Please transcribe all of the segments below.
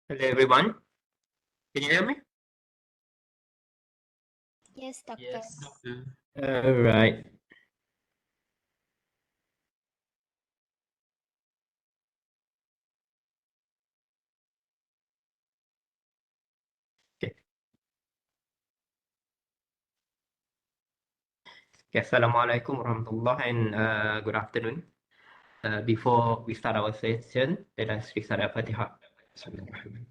Hello everyone, can you hear me? Yes, doctor. Yes. All right. Okay. Okay. Assalamualaikum warahmatullahi and good afternoon. Before we start our session, let us recite Al-Fatihah. Bismillahirrahmanirrahim.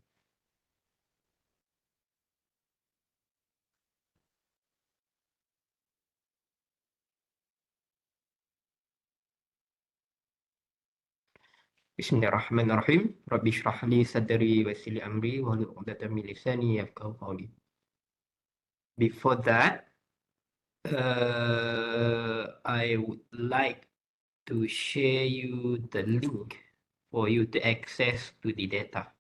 Bismillahirrahmanirrahim. Rabbi shrah li sadri wa yassir li amri wahlul 'uqdatam min lisani yafqahu qawli. Before that, I would like to share you the link for you to access to the data.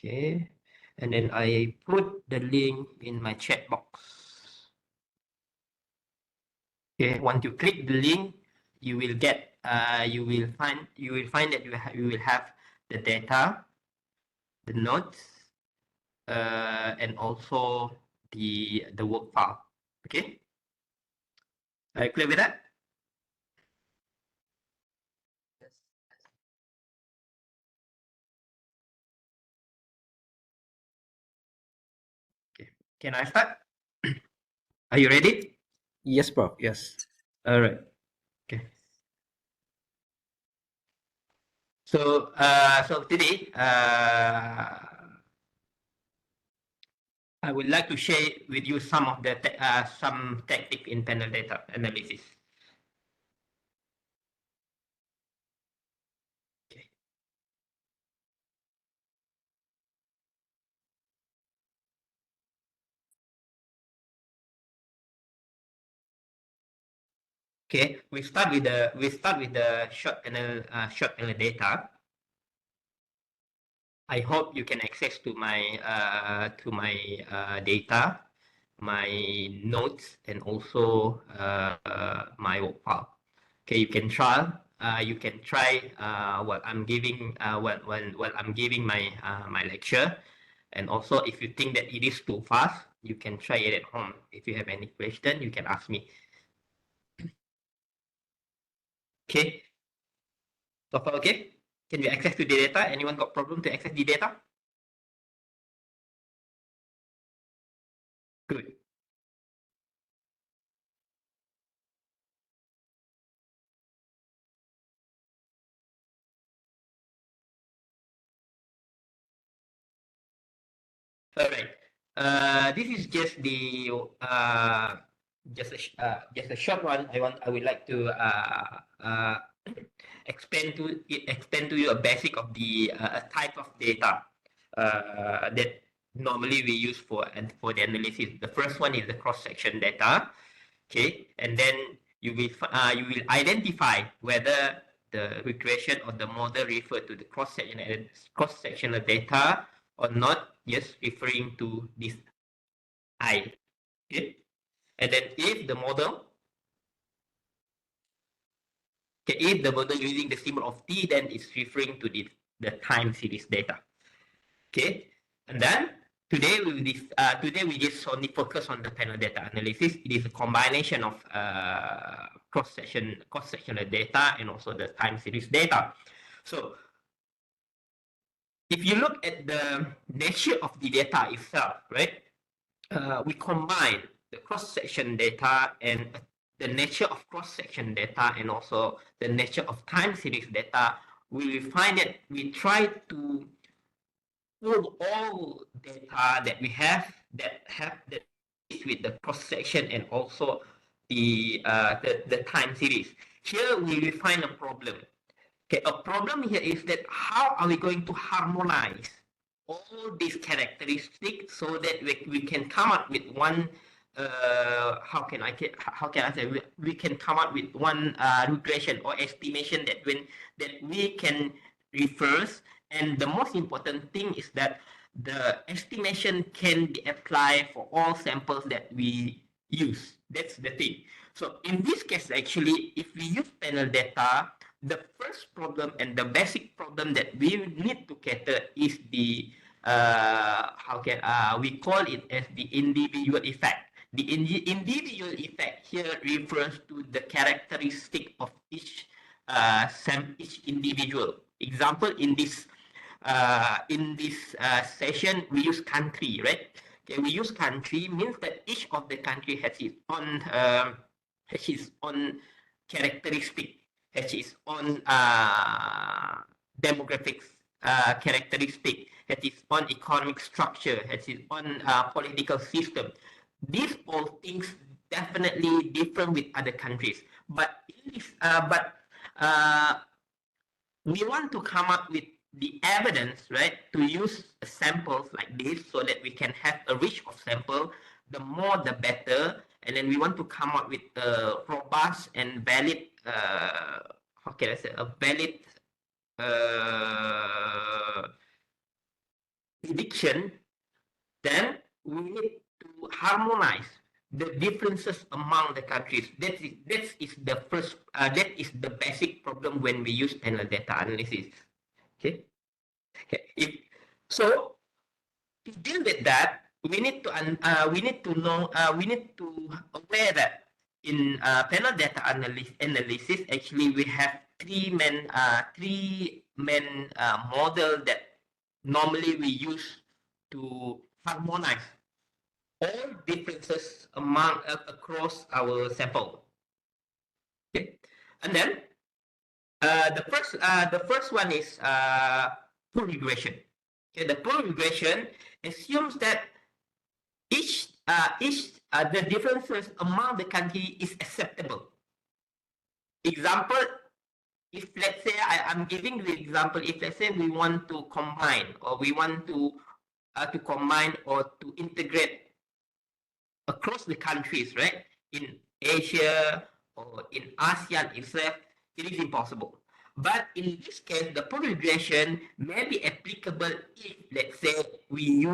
Okay, and then I put the link in my chat box. Okay, once you click the link, you will get you will find that you will have the data, the notes, and also the work file. Okay, are you clear with that? Okay, can I start? Are you ready? Yes, Prof. Yes. All right. Okay. So today I would like to share with you some of the some technique in panel data analysis. Okay. Okay, we start with the short panel data. I hope you can access to my data, my notes, and also my work file. Okay, you can try. While I'm giving while I'm giving my my lecture, and also if you think that it is too fast, you can try it at home. If you have any question, you can ask me. Okay, so far okay. Can we access to the data? Anyone got problem to access the data? Good. All right. This is just the just a short one. I would like to explain to you a basic of the type of data that normally we use for the analysis. The first one is the cross section data. Okay, and then you will identify whether the regression or the model refer to the cross sectional data or not, just referring to this I. Okay, and then if the model using the symbol of T, then it's referring to the time series data. Okay, and then today we just only focus on the panel data analysis. It is a combination of cross-sectional data and also the time series data. So if you look at the nature of the data itself, right? We combine the cross-section data and the nature of cross-section data and also the nature of time series data. We will find that we try to pull all data that we have that is with the cross-section and also the time series. Here we will find a problem. Okay, a problem here is that how are we going to harmonize all these characteristics so that we can come up with one how can I say we can come up with one regression or estimation that we can reverse, and the most important thing is that the estimation can be applied for all samples that we use. That's the thing. So in this case, actually, if we use panel data, the first problem and the basic problem that we need to cater is the we call it as the individual effect. The individual effect here refers to the characteristic of each each individual. Example, in this session we use country, right? Okay, we use country means that each of the country has its own characteristic, has its own demographics characteristic, has its own economic structure, has its own political system. These all things definitely different with other countries, but we want to come up with the evidence, right, to use samples like this so that we can have a reach of sample. The more, the better. And then we want to come up with a robust and valid, how can I say, a valid prediction. Then we need to harmonize the differences among the countries. That is the first. That is the basic problem when we use panel data analysis. Okay. Okay. So to deal with that, we need to know. We need to aware that in panel data analysis, actually we have three main model that normally we use to harmonize all differences across our sample. Okay, and then the first one is pool regression. Okay, the pool regression assumes that the differences among the country is acceptable. Example, if let's say I'm giving the example, if let's say we want to combine or we want to combine or to integrate across the countries, right? In Asia or in ASEAN itself, it is impossible. But in this case, the pool regression may be applicable if let's say we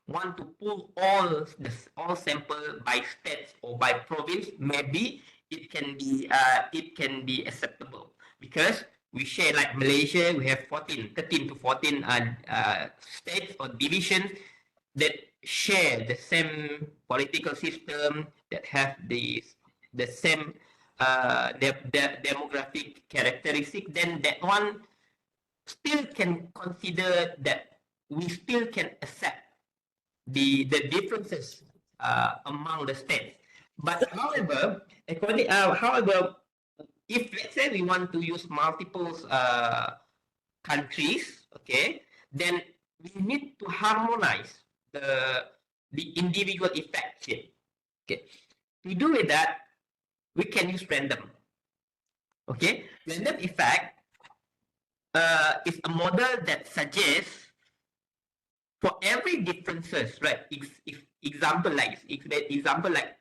want to pull all sample by states or by province, maybe it can be acceptable because we share, like Malaysia, we have 13 to 14 states or divisions that share the same political system, that have the same demographic characteristic. Then that one still can consider that we still can accept the differences among the states. But however, if let's say we want to use multiple countries, okay, then we need to harmonize the individual effects here. Okay, to do with that, we can use random. Okay, random effect is a model that suggests for every differences, right? If example like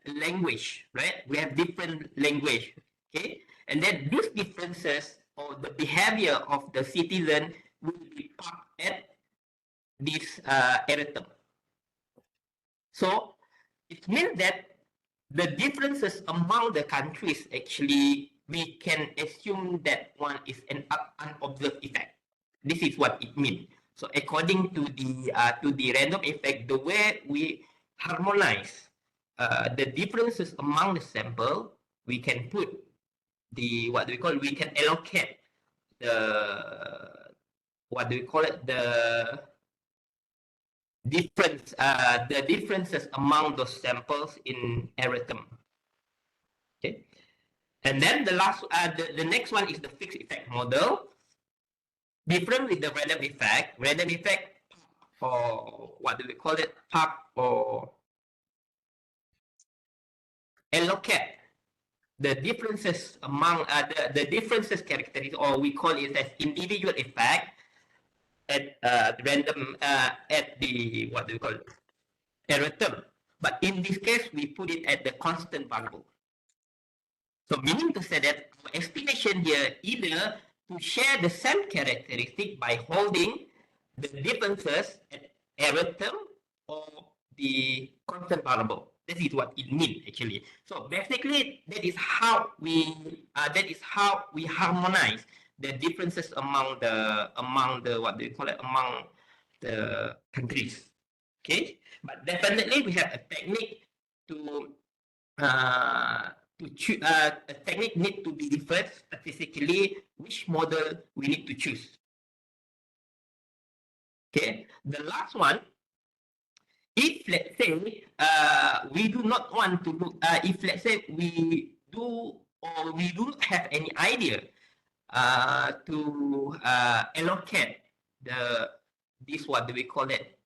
language, right? We have different language, okay, and then these differences or the behavior of the citizen will be parked at this erratum. So it means that the differences among the countries, actually we can assume that one is an unobserved effect. This is what it means. So according to the random effect, the way we harmonize the differences among the sample, we can put we can allocate the differences among those samples in erratum. Okay, and then the next one is the fixed effect model. Different with the random effect. Random effect, or park or allocate the differences among the differences characteristics, or we call it as individual effect at random at the erratum. But in this case, we put it at the constant variable. So meaning to say that our estimation here either to share the same characteristic by holding the differences at erratum or the constant variable. This is what it means actually. So basically, that is how we harmonize the differences among the what do you call it, among the countries. Okay, but definitely we have a technique to choose. A technique need to be referred specifically which model we need to choose. Okay, the last one, if let's say we do not want to look, if let's say we do or we do not have any idea to allocate this, what do we call it,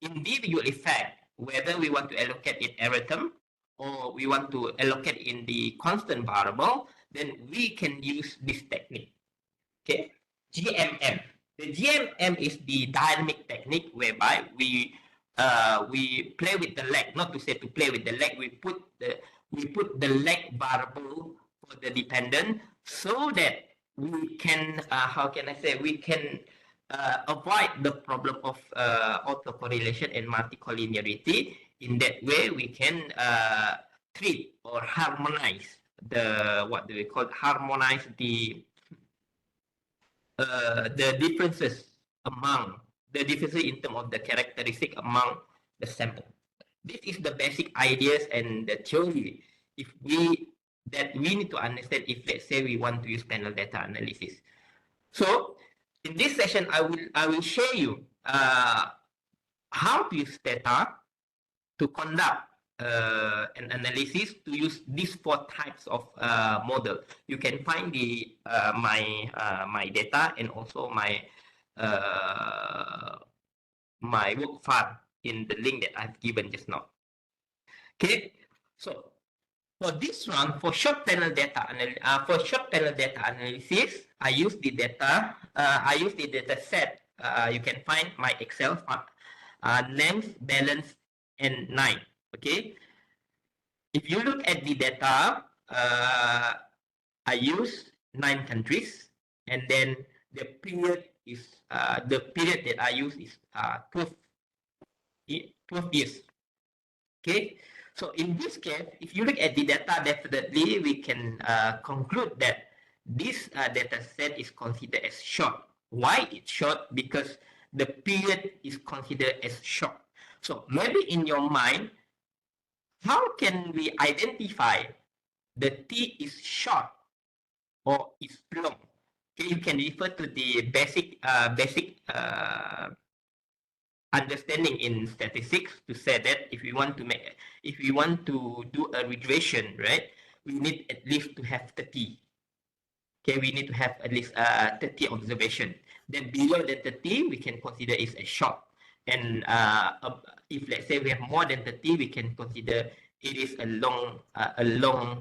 individual effect, whether we want to allocate it every term or we want to allocate in the constant variable, then we can use this technique. Okay, GMM. The GMM is the dynamic technique whereby we play with the leg. Not to say to play with the leg. We put the leg variable for the dependent so that we can how can I say, we can avoid the problem of autocorrelation and multicollinearity. In that way, we can treat or harmonize the, what do we call, harmonize the differences in terms of the characteristic among the sample. This is the basic ideas and the theory that we need to understand if let's say we want to use panel data analysis. So in this session, I will show you how to use data to conduct an analysis to use these 4 types of model. You can find the my data and also my my work file in the link that I've given just now. Okay, so for this one, for short panel data analysis, I use the data. I use the data set. You can find my Excel file, names, balance, and 9. Okay. If you look at the data, I use 9 countries, and then the period that I use is 12 years. Okay, so in this case, if you look at the data, definitely we can conclude that this data set is considered as short. Why it's short? Because the period is considered as short. So maybe in your mind, how can we identify the T is short or is long? Okay, you can refer to the basic understanding in statistics to say that if we want to do a regression, right, we need at least to have 30. Okay, we need to have at least 30 observation. Then below the 30, we can consider it as short. And if let's say we have more than 30, we can consider it is a long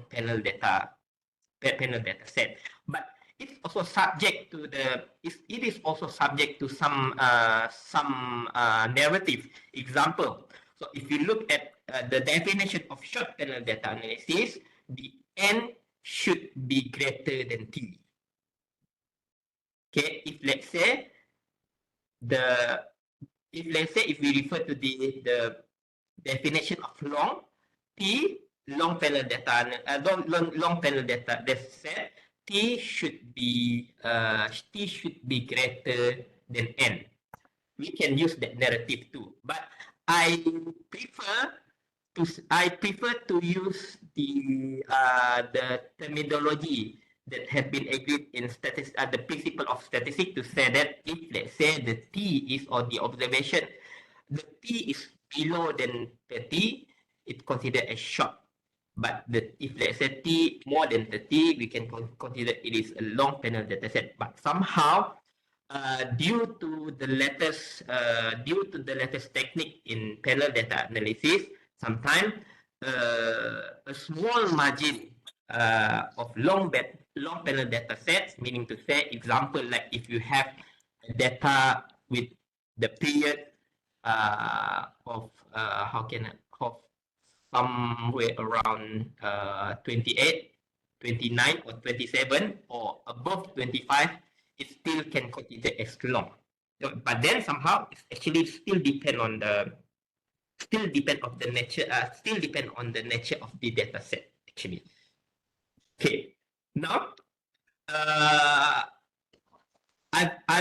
panel data set. But it's also subject to it is also subject to some narrative example. So if you look at the definition of short panel data analysis, the N should be greater than T. Okay, if let's say if we refer to the definition of long, long panel data set, T should be greater than N. We can use that narrative too, but I prefer to use the terminology that have been agreed in the principle of statistics, to say that if let's say the T is, or the observation, the T is below than 30, it's considered as short. But if let's say T more than 30, we can consider it is a long panel data set. But somehow, due to the latest technique in panel data analysis, sometimes a small margin of long panel data sets, meaning to say, example, like if you have data with the period of somewhere around 28, 29, or 27, or above 25, it still can consider as long. But then somehow it actually still depend on still depend on the nature of the data set actually. Okay, now I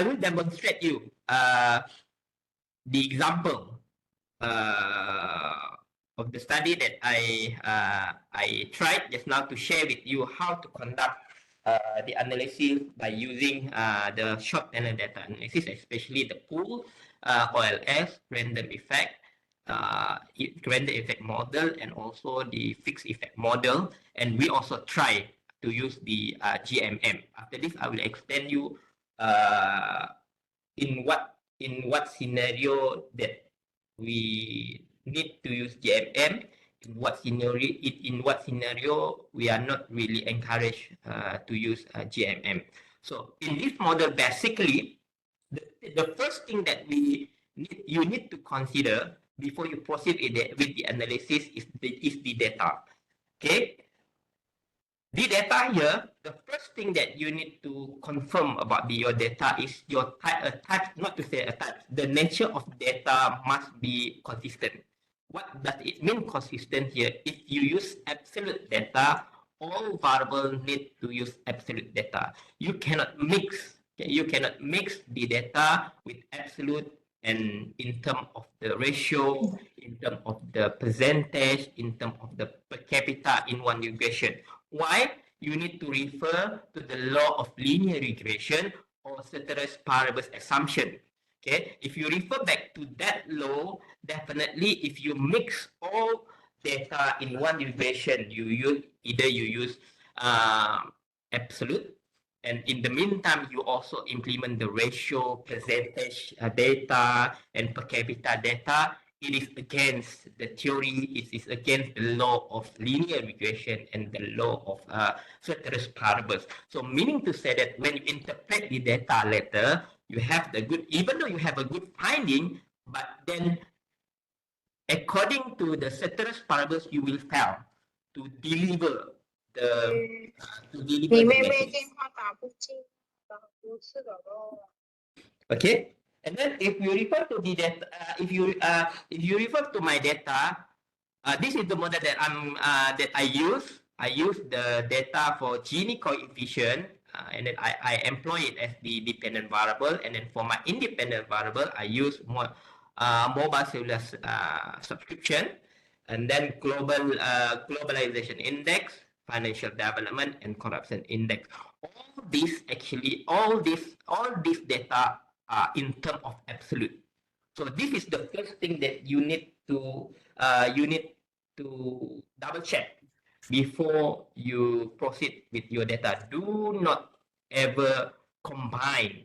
will demonstrate you the example of the study that I tried just now to share with you how to conduct the analysis by using the short panel data analysis, especially the pool, OLS, random effect model, and also the fixed effect model. And we also try to use the GMM. After this, I will explain you in what scenario that we need to use GMM, in what scenario we are not really encouraged to use GMM. So in this model, basically, the first thing that you need to consider before you proceed with the analysis is the data. Okay, the data here, the first thing that you need to confirm about your data is your type, not to say a type, the nature of data must be consistent. What does it mean consistent here? If you use absolute data, all variables need to use absolute data. You cannot mix. Okay? You cannot mix the data with absolute, and in terms of the ratio, in terms of the percentage, in terms of the per capita in one regression. Why? You need to refer to the law of linear regression or ceteris paribus assumption. Okay, if you refer back to that law, definitely if you mix all data in one regression, you use absolute, and in the meantime you also implement the ratio, percentage data, and per capita data. It is against the theory, it is against the law of linear regression and the law of ceteris paribus. So meaning to say that when you interpret the data later, you have the good, even though you have a good finding, but then according to the ceteris paribus, you will fail to deliver the message. Okay, and then if you refer to the data, if you refer to my data, this is the model that I use. I use the data for Gini coefficient, and then I employ it as the dependent variable, and then for my independent variable, I use mobile cellular subscription, and then globalization index, financial development, and corruption index. All these data are in terms of absolute. So this is the first thing that you need to double check before you proceed with your data. Do not ever combine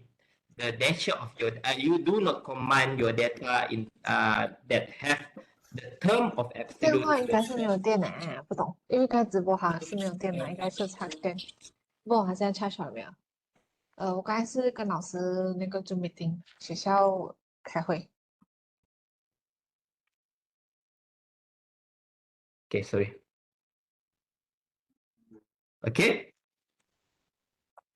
the nature of your you do not combine your data in that have the term of 电 absolute 话应该是没有电的，哎，不懂，因为开直播好像是没有电的，应该是插个电。不，我现在插小了没有？我刚才是跟老师那个做 meeting，学校开会。Okay, sorry. Okay.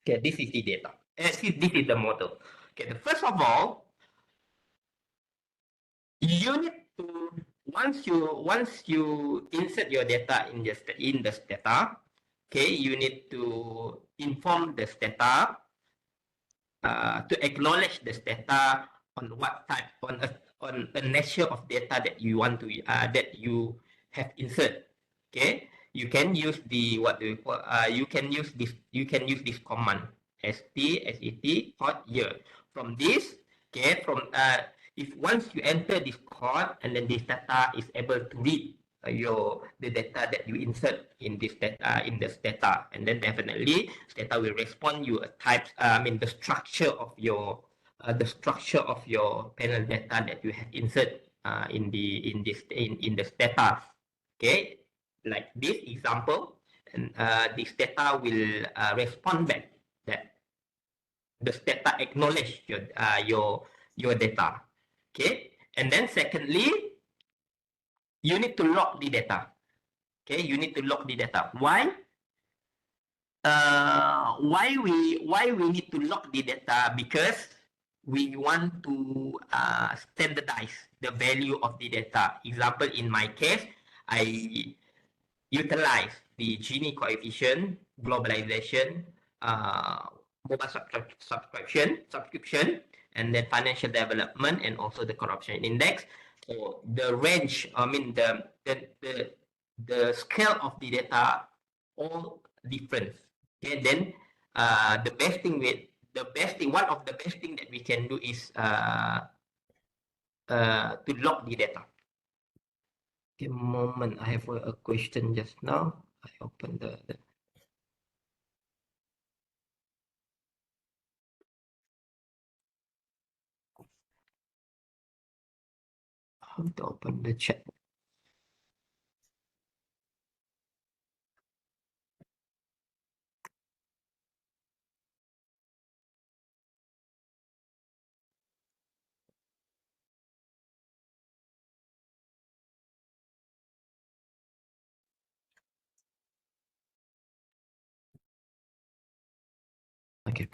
Okay, this is the data. This is the model. Okay, the first of all, you need to once you insert your data in the data, okay, you need to inform the data to acknowledge the data on what type on a nature of data that you want to that you have insert. Okay, you can use the what do you call you can use this command set hot year. From this, okay, from if once you enter this code and then this data is able to read the data that you insert in this data, and then definitely data will respond you a type the structure of your panel data that you have insert in this data. Okay, like this example, and this data will respond back that the data acknowledge your data. Okay, and then secondly, you need to log the data. Okay, you need to log the data. Why? Why we need to log the data? Because we want to standardize the value of the data. Example, in my case, I utilize the Gini coefficient, globalization, uh, mobile subscription, and then financial development, and also the corruption index. So the range, I mean the scale of the data all different. Okay, then one of the best thing that we can do is to log the data. Okay, moment, I have a question just now. I open the how to open the chat. Okay.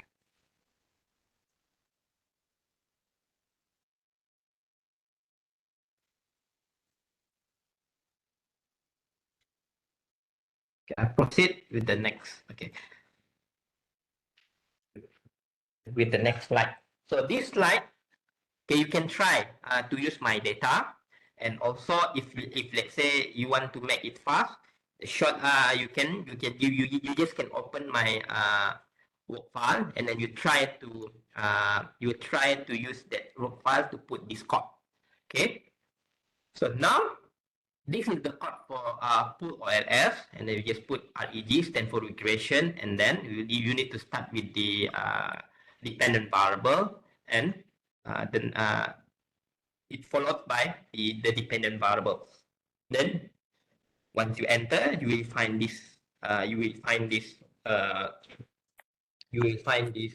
Okay, I proceed with the next. Okay, with the next slide. So this slide, okay, you can try to use my data, and also if let's say you want to make it fast, short you just can open my work file, and then you try to use that work file to put this code. Okay, so now this is the code for pool OLS, and then you just put REG, stand for regression, and then you need to start with the dependent variable, and then it followed by the dependent variable. Then once you enter, you will find this. You will find this. You will find this.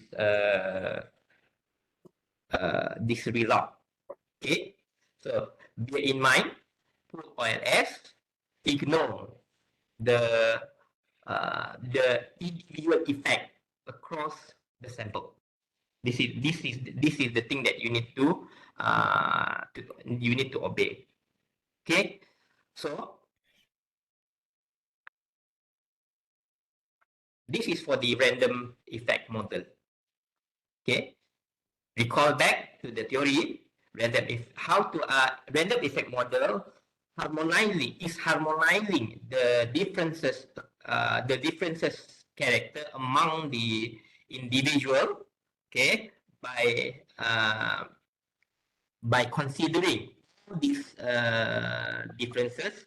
This result. Okay. So bear in mind, pool OLS ignore the individual effect across the sample. This is the thing that you need to obey. Okay, so this is for the random effect model. Okay, recall back to the theory. Random effect model harmonizing the differences character among the individual, okay, by considering these differences,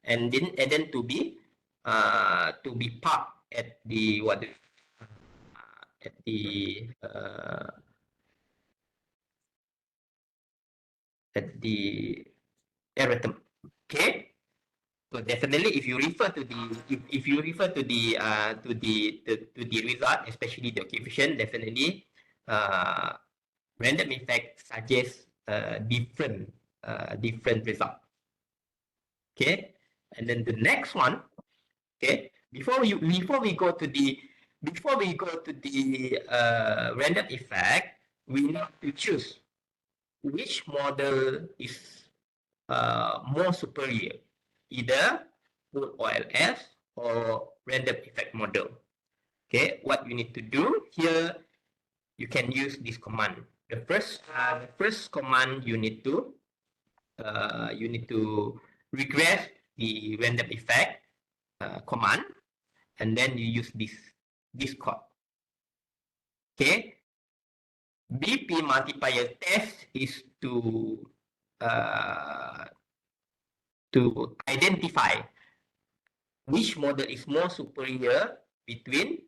and then to be parked at the at the arithmetic. Okay, so definitely, if you refer to the result, especially the coefficient, definitely random effect suggests different result. Okay, and then the next one. Okay, before we go to the random effect, we need to choose which model is more superior, either pool OLS or random effect model. Okay, what you need to do here, you can use this command. The first command you need to regress the random effect command, and then you use this code. Okay, BP multiplier test is to identify which model is more superior between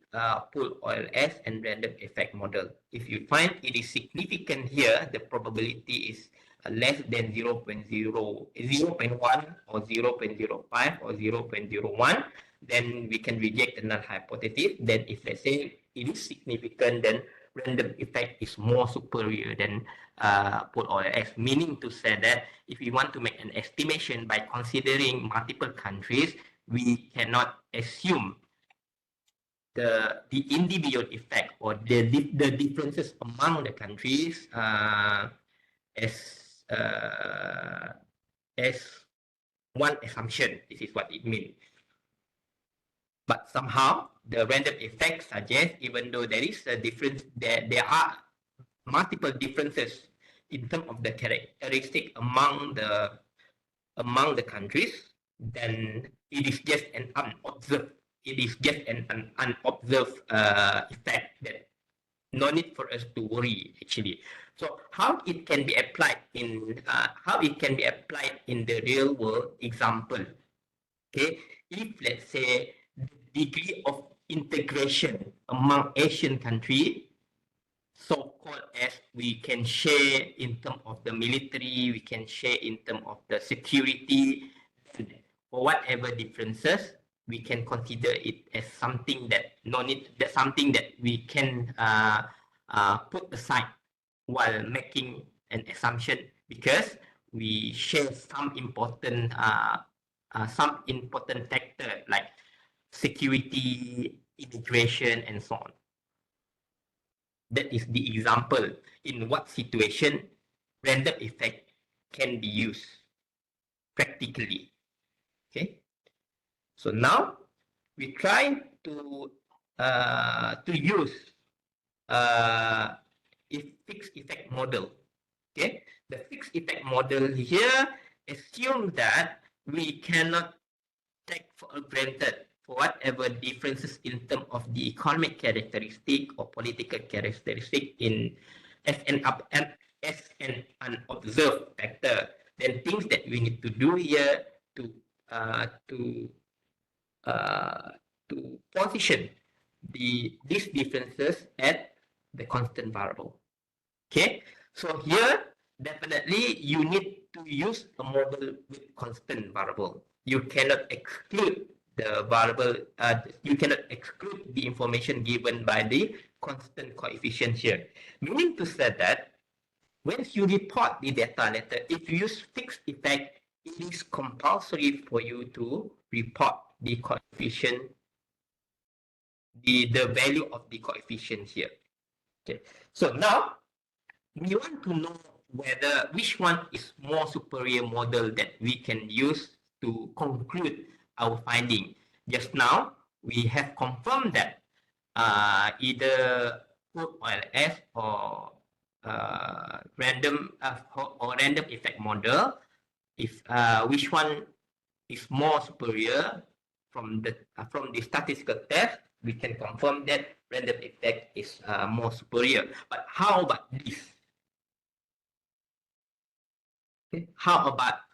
pool OLS and random effect model. If you find it is significant here, the probability is less than 0.1 or 0.05 or 0.01, then we can reject the null hypothesis. Then if let's say it is significant, then random effect is more superior than pool OLS, meaning to say that if we want to make an estimation by considering multiple countries, we cannot assume the individual effect or the differences among the countries as uh, as one assumption. This is what it means. But somehow the random effect suggests, even though there is a difference, there are multiple differences in terms of the characteristic among the countries, then it is just an unobserved. It is just an unobserved effect that no need for us to worry actually. So how it can be applied in the real world example? Okay, if let's say the degree of integration among Asian countries, so-called as we can share in terms of the military, we can share in terms of the security, for whatever differences, we can consider it as something that something that we can put aside while making an assumption, because we share some important factor like security, immigration, and so on. That is the example in what situation random effect can be used practically. Okay, so now we try to use a fixed effect model. Okay, the fixed effect model here assumes that we cannot take for granted for whatever differences in terms of the economic characteristic or political characteristic as an unobserved factor. Then things that we need to do here to uh, to to position these differences at the constant variable. Okay, so here definitely you need to use a model with constant variable. You cannot exclude the variable. You cannot exclude the information given by the constant coefficient here. Meaning to say that when you report the data letter, if you use fixed effect, it is compulsory for you to report the coefficient, the value of the coefficient here. Okay, so now we want to know whether which one is more superior model that we can use to conclude our finding. Just now, we have confirmed that either pool OLS or random effect model, if which one is more superior from the statistical test, we can confirm that random effect is more superior. But how about this? Okay. How about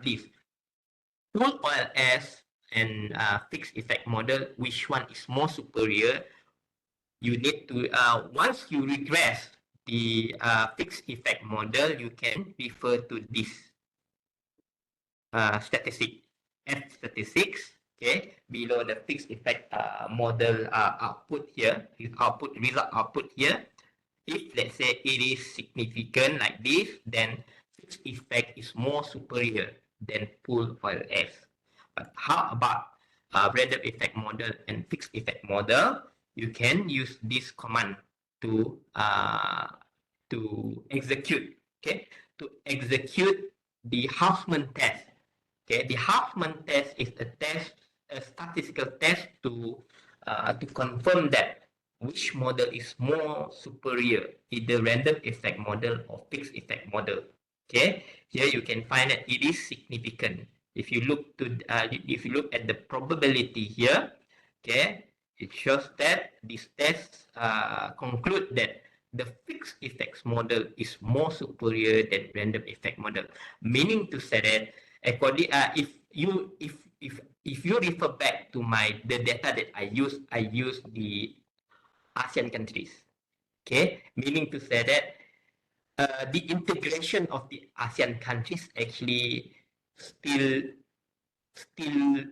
this? Pool OLS and fixed effect model, which one is more superior? You need to once you regress the fixed effect model, you can refer to this statistic, F statistics. Okay, below the fixed effect model output here, result output here. If let's say it is significant like this, then fixed effect is more superior than pool OLS. But how about random effect model and fixed effect model? You can use this command to execute. Okay, to execute the Huffman test. Okay, the Huffman test is a statistical test to confirm that which model is more superior, either random effect model or fixed effect model. Okay, here you can find that it is significant. If you look at the probability here, okay, it shows that this test conclude that the fixed effects model is more superior than random effect model. Meaning to say that if you refer back to the data that I use the ASEAN countries. Okay, meaning to say that the integration of the ASEAN countries actually still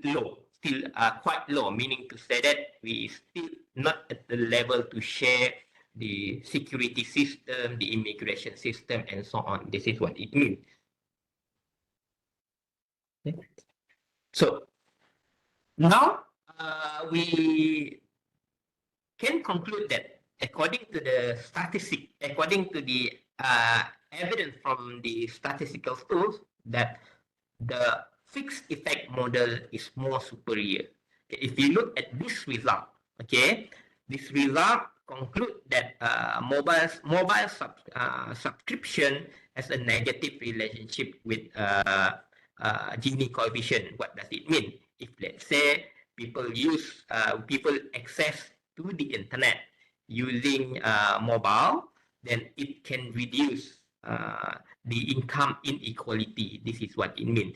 low, still quite low. Meaning to say that we still not at the level to share the security system, the immigration system, and so on. This is what it means. Okay. So now we can conclude that according to the evidence from the statistical tools, that the fixed effect model is more superior. Okay, if you look at this result, okay, this result conclude that subscription has a negative relationship with Gini coefficient. What does it mean? If let's say people access to the internet using mobile, then it can reduce the income inequality. This is what it means.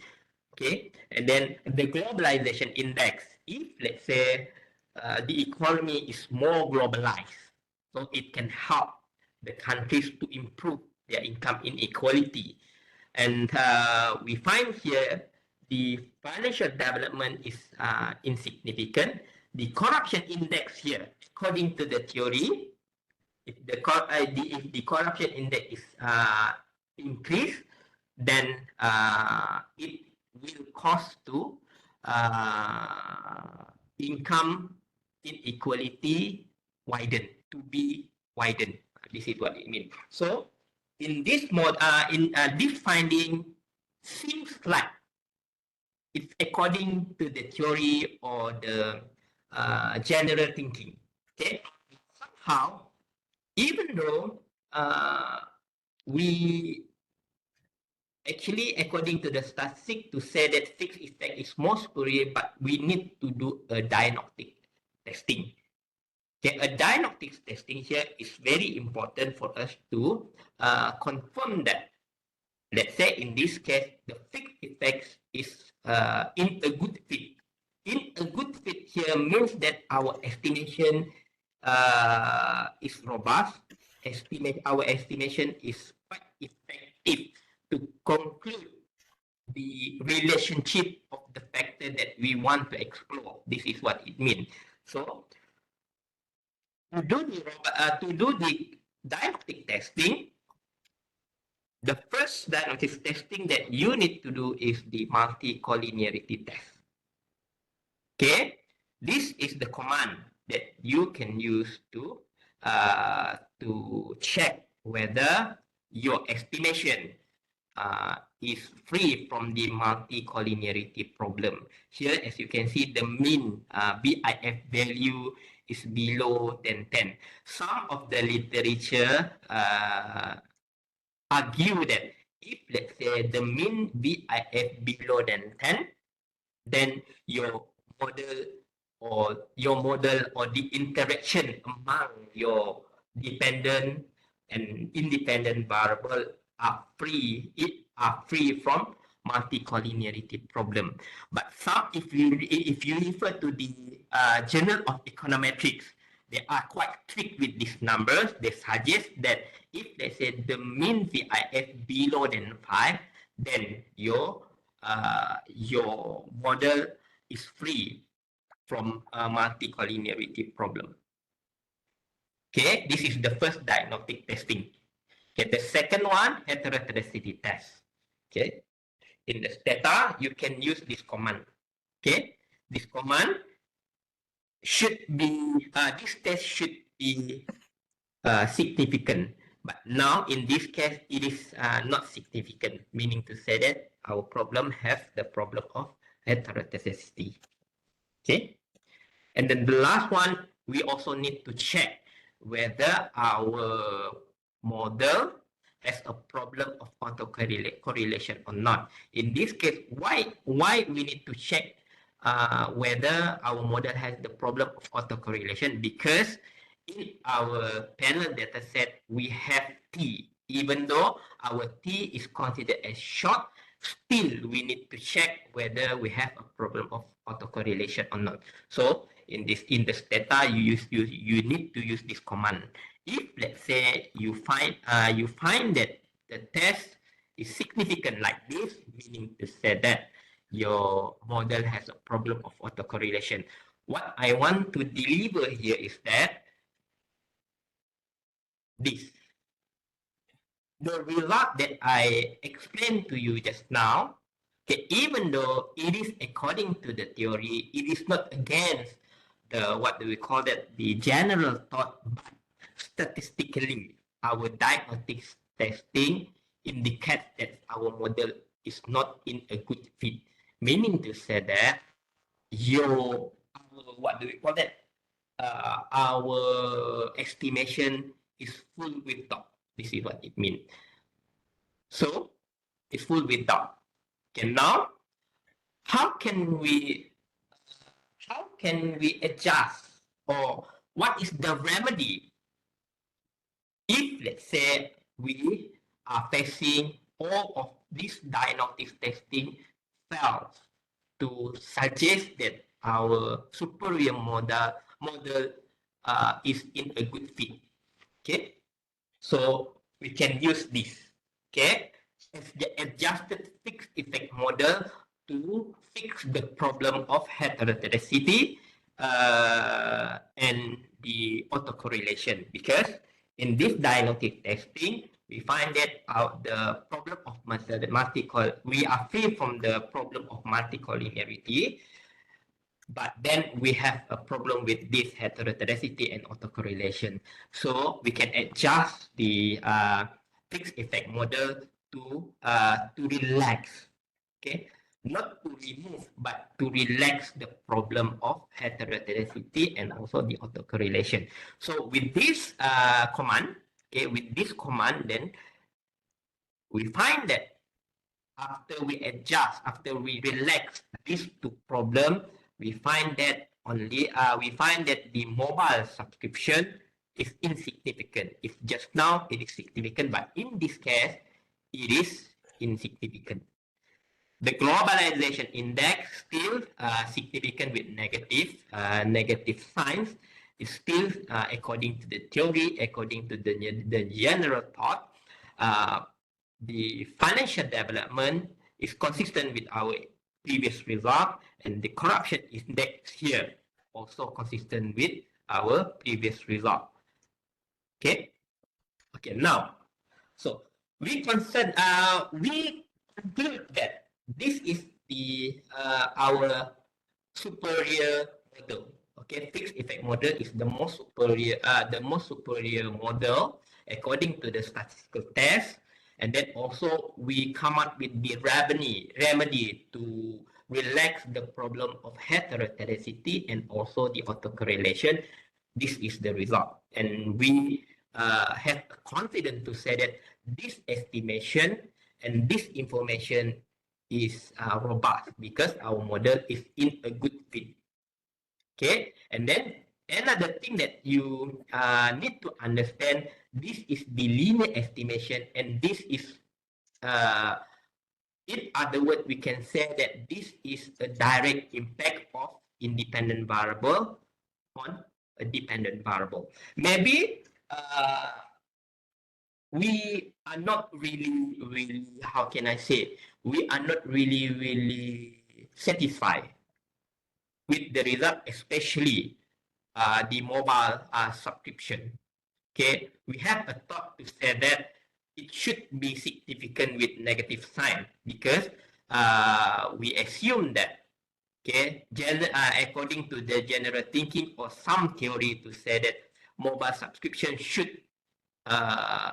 Okay, and then the globalization index. If let's say the economy is more globalized, so it can help the countries to improve their income inequality. And we find here the financial development is insignificant. The corruption index here, according to the theory, if the corruption index is increased, then it will cause to income inequality to be widened. This is what it means. So in this this finding seems like it's according to the theory or the general thinking. Okay, somehow, even though we actually, according to the statistic, to say that fixed effect is more superior, but we need to do a diagnostic testing. Okay, a diagnostic testing here is very important for us to confirm that, let's say in this case, the fixed effect is in a good fit. In a good fit here means that our estimation is robust. Our estimation is quite effective to conclude the relationship of the factor that we want to explore. This is what it means. So to do the diagnostic testing, the first diagnostic testing that you need to do is the multicollinearity test. Okay, this is the command that you can use to check whether your estimation is free from the multicollinearity problem. Here, as you can see, the mean BIF value is below than 10. Some of the literature argue that if, let's say, the mean BIF below than 10, then your model or the interaction among your dependent and independent variable are free from multicollinearity problem. But if you refer to the Journal of Econometrics, they are quite strict with these numbers. They suggest that if they say the mean VIF below than 5, then your model is free from a multicollinearity problem. Okay, this is the first diagnostic testing. Okay, the second one, heterogeneity test. Okay, in the Stata, you can use this command. Okay, this command should be, this test should be significant. But now, in this case, it is not significant, meaning to say that our problem has the problem of heterogeneity. Okay, and then the last one, we also need to check whether our model has a problem of autocorrelation or not. In this case, why we need to check whether our model has the problem of autocorrelation? Because in our panel data set, we have T. Even though our T is considered as short, still we need to check whether we have a problem of autocorrelation or not. So in the Stata, you need to use this command. If, let's say, you find that the test is significant like this, meaning to say that your model has a problem of autocorrelation. What I want to deliver here is that this. The result that I explained to you just now Okay, even though it is according to the theory, it is not against the what do we call that, the general thought, but statistically, our diagnostic testing indicates that our model is not in a good fit. Meaning to say that what do we call that? Our estimation is full with doubt. This is what it means. So it's full with doubt. Okay, now how can we adjust, or what is the remedy if, let's say, we are facing all of this diagnostic testing fails to suggest that our superior model is in a good fit. Okay, so we can use this. Okay, as the adjusted fixed effect model to fix the problem of heterogeneity and the autocorrelation, because in this diagnostic testing we find that the problem of we are free from the problem of multicollinearity, but then we have a problem with this heterogeneity and autocorrelation. So we can adjust the fixed effect model to relax, okay, not to remove but to relax the problem of heterogeneity and also the autocorrelation. So with this command, okay, with this command, then we find that after we relax these two problems, we find that the mobile subscription is insignificant. If just now it is significant, but in this case, it is insignificant. The globalization index still significant with negative signs. Is still according to the theory, according to the general thought. The financial development is consistent with our previous result, and the corruption index here also consistent with our previous result. Okay. Now, so we conclude that this is our superior model. Okay, fixed effect model is the most superior model according to the statistical test, and then also we come up with the remedy to relax the problem of heterogeneity and also the autocorrelation. This is the result, and we have confidence to say that this estimation and this information is robust because our model is in a good fit. Okay, and then another thing that you need to understand, this is the linear estimation, and this is in other words, we can say that this is a direct impact of independent variable on a dependent variable. Maybe we are not really, how can I say, we are not really satisfied with the result, especially the mobile subscription. Okay, we have a thought to say that it should be significant with negative sign, because we assume that, okay, according to the general thinking or some theory to say that mobile subscription should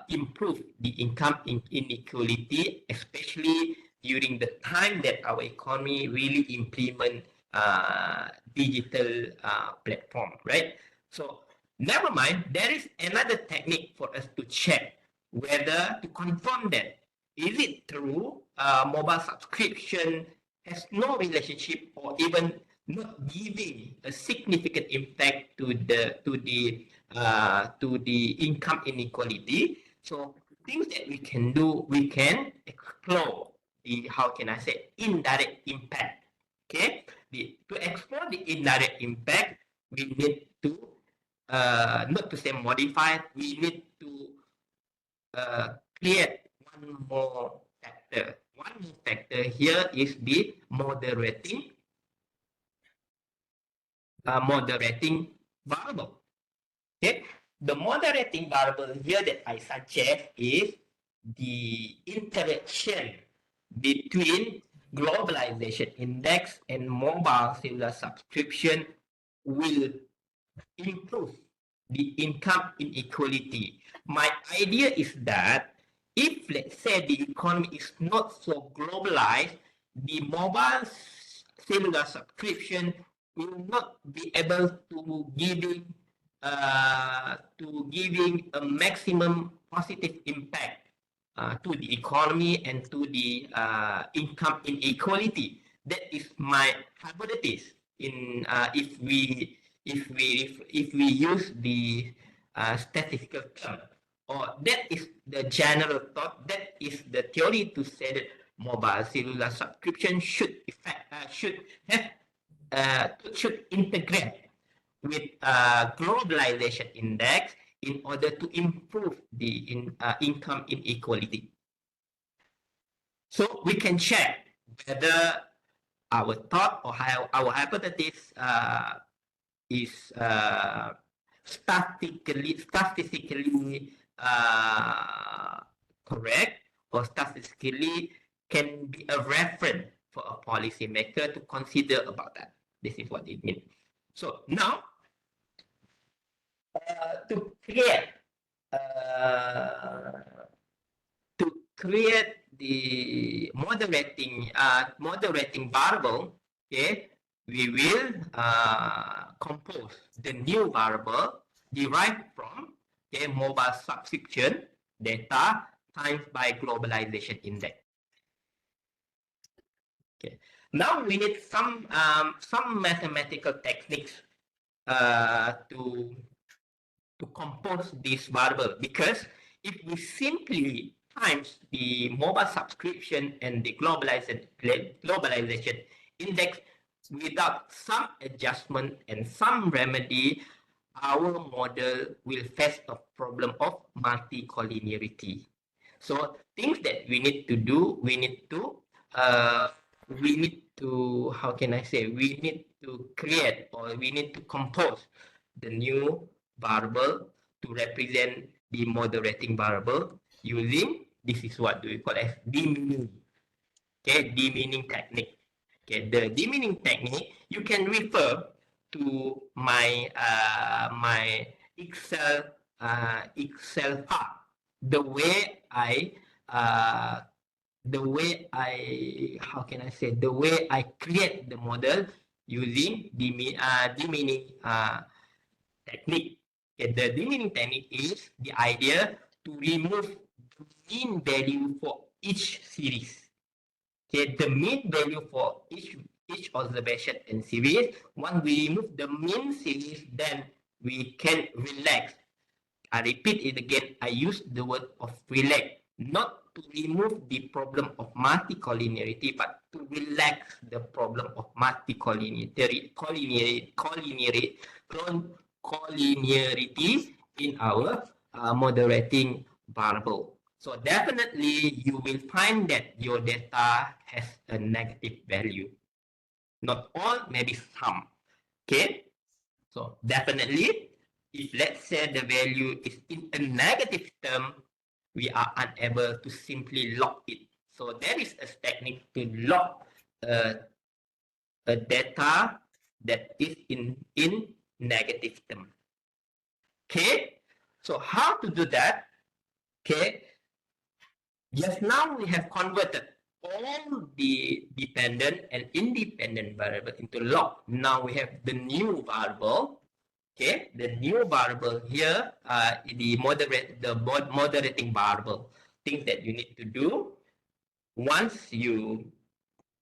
improve the income inequality, especially during the time that our economy really implement digital platform, right? So never mind, there is another technique for us to check whether to confirm that is it true mobile subscription has no relationship or even not giving a significant impact to the income inequality. So things that we can do, we can explore the, how can I say, indirect impact. Okay, to explore the indirect impact, we need to not to say modify, we need to create one more factor. One more factor here is the moderating variable. Okay, the moderating variable here that I suggest is the interaction between globalization index and mobile cellular subscription will improve the income inequality. My idea is that if, let's say, the economy is not so globalized, the mobile cellular subscription will not be able to giving a maximum positive impact to the economy and to the income inequality. That is my hypothesis. If we use the statistical term, or that is the general thought, that is the theory to say that mobile cellular subscription should integrate with globalization index in order to improve the income inequality. So we can check whether our thought or our hypothesis is statistically correct, or statistically can be a reference for a policymaker to consider about that. This is what it means. So now, to create the moderating variable, okay, we will compose the new variable derived from mobile subscription data times by globalization index. Okay. Now we need some mathematical techniques to compose this variable, because if we simply times the mobile subscription and the globalization index without some adjustment and some remedy, our model will face a problem of multicollinearity. So things that we need to do, we need to how can I say, we need to create, or we need to compose the new variable to represent the moderating variable using, this is what we call as demeaning. Okay, demeaning technique. Okay, the demeaning technique, you can refer to my my Excel part. The way I how can I say, the way I create the model using demeaning technique. Okay, the demeaning technique is the idea to remove the mean value for each series. Okay, the mean value for each observation and series. Once we remove the mean series, then we can relax. I repeat it again. I use the word of relax, not to remove the problem of multicollinearity, but to relax the problem of collinearity in our moderating variable. So definitely you will find that your data has a negative value. Not all, maybe some. Okay. So definitely, if let's say the value is in a negative term, we are unable to simply log it. So there is a technique to log a data that is in negative term. Okay, so how to do that? Okay, just now we have converted all the dependent and independent variable into log. Now we have the new variable. Okay, the new variable here, the moderating variable. Things that you need to do once you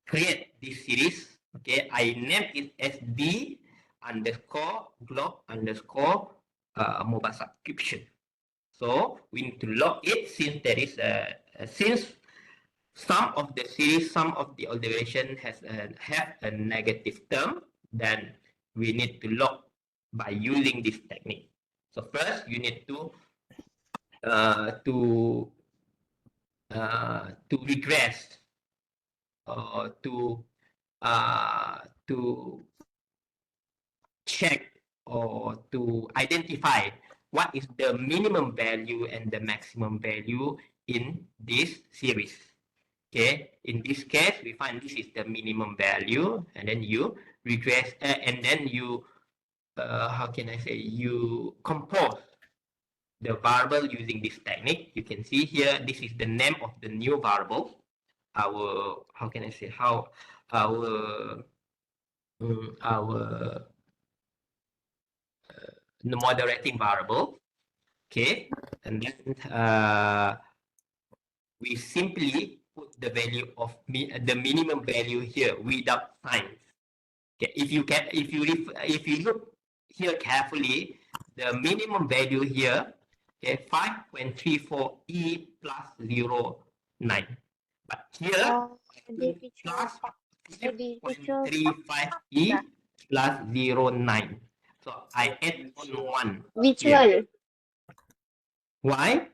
create this series. Okay, I name it as D underscore globe underscore mobile subscription. So we need to log it, since there is since some of the series, some of the observation have a negative term, then we need to log by using this technique. So first, you need to regress, or to check, or to identify what is the minimum value and the maximum value in this series. Okay, in this case, we find this is the minimum value, and then you regress, and then you, how can I say, you compose the variable using this technique. You can see here, this is the name of the new variable. Our, how can I say, how our our the moderating variable. Okay, and then we simply put the value of the minimum value here without signs. Okay, if you look here carefully, the minimum value here, okay, 5.34 e plus 0.9. But here, Individual, plus individual 5.35 e plus 0.9. So I add on 1 here. visual. Why?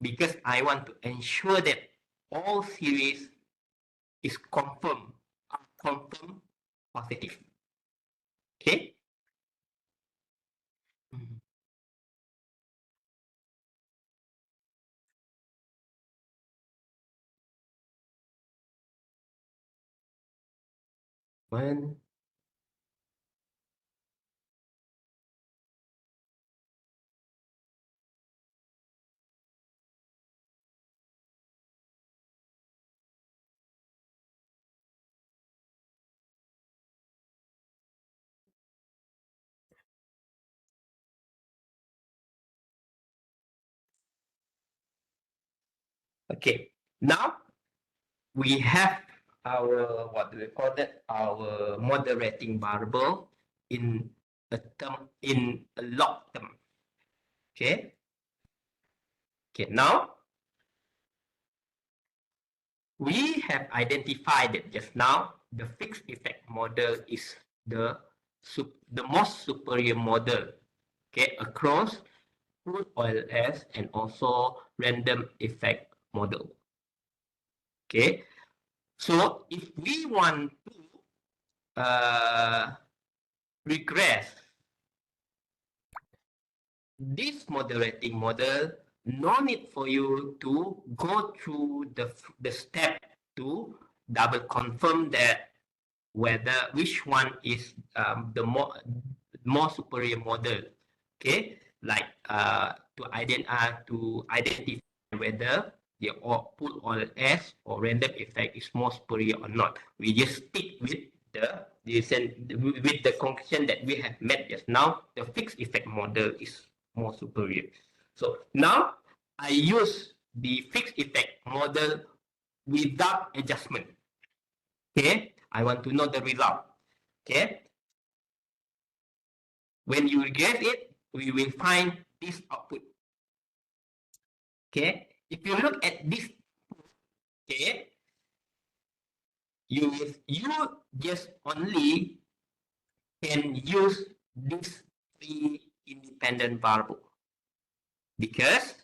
Because I want to ensure that all series is confirmed positive. Okay. One. Okay. Now we have our, what do we call that? Our moderating variable in a term, in a log term. Okay. Okay. Now we have identified that just now the fixed effect model is the most superior model, okay, across crude oil S and also random effect model. Okay, so if we want to regress this moderating model, no need for you to go through the step to double confirm that whether which one is the more superior model. Okay, like to identify whether the output or S or random effect is more superior or not. We just stick with the conclusion that we have met just now. The fixed effect model is more superior. So now I use the fixed effect model without adjustment. Okay, I want to know the result. Okay, when you get it, we will find this output. Okay, if you look at this, okay, you just only can use this three independent variable because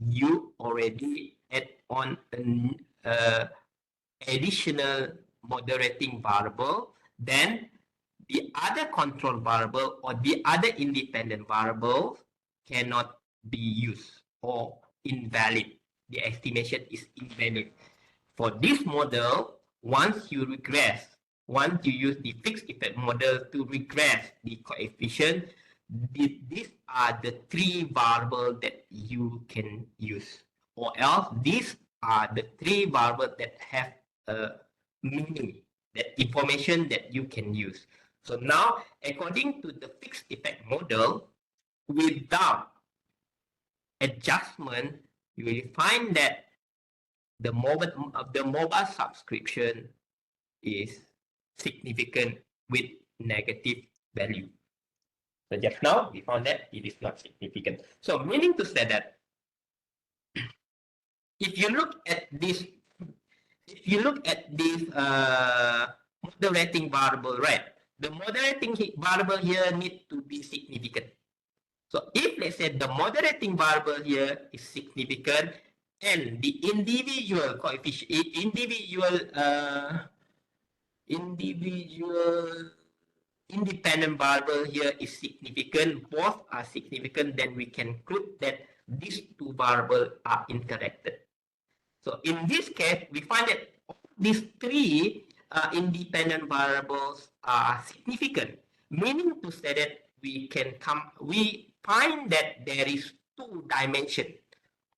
you already add on an additional moderating variable. Then the other control variable or the other independent variable cannot be used or invalid. The estimation is invalid. For this model, once you use the fixed effect model to regress the coefficient, these are the three variables that you can use. Or else, these are the three variables that have a meaning, that information that you can use. So now, according to the fixed effect model, without adjustment, you will find that the mobile subscription is significant with negative value. So just now we found that it is not significant. So meaning to say that if you look at this, moderating variable, right? The moderating variable here needs to be significant. So if let's say the moderating variable here is significant and the individual coefficient, individual independent variable here is significant, both are significant, then we can conclude that these two variables are interacted. So in this case, we find that these three independent variables are significant, meaning to say that we find that there is two dimensions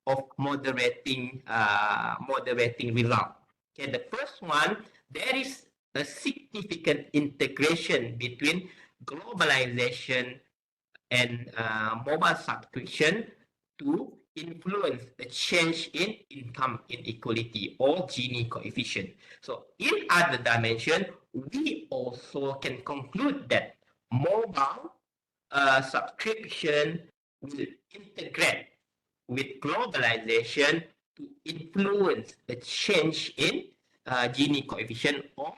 of moderating result. Okay, the first one, there is a significant integration between globalization and mobile subscription to influence a change in income inequality or Gini coefficient. So in other dimension, we also can conclude that mobile subscription will integrate with globalization to influence a change in Gini coefficient or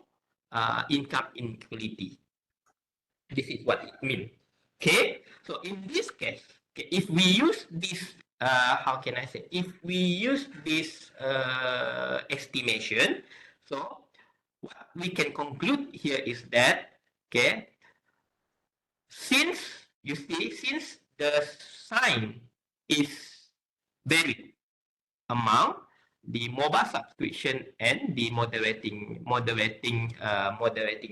income inequality. This is what it means. Okay, so in this case, okay, if we use this, how can I say? If we use this estimation, so what we can conclude here is that, okay, since you see, since the sign is varied among the mobile subscription and the moderating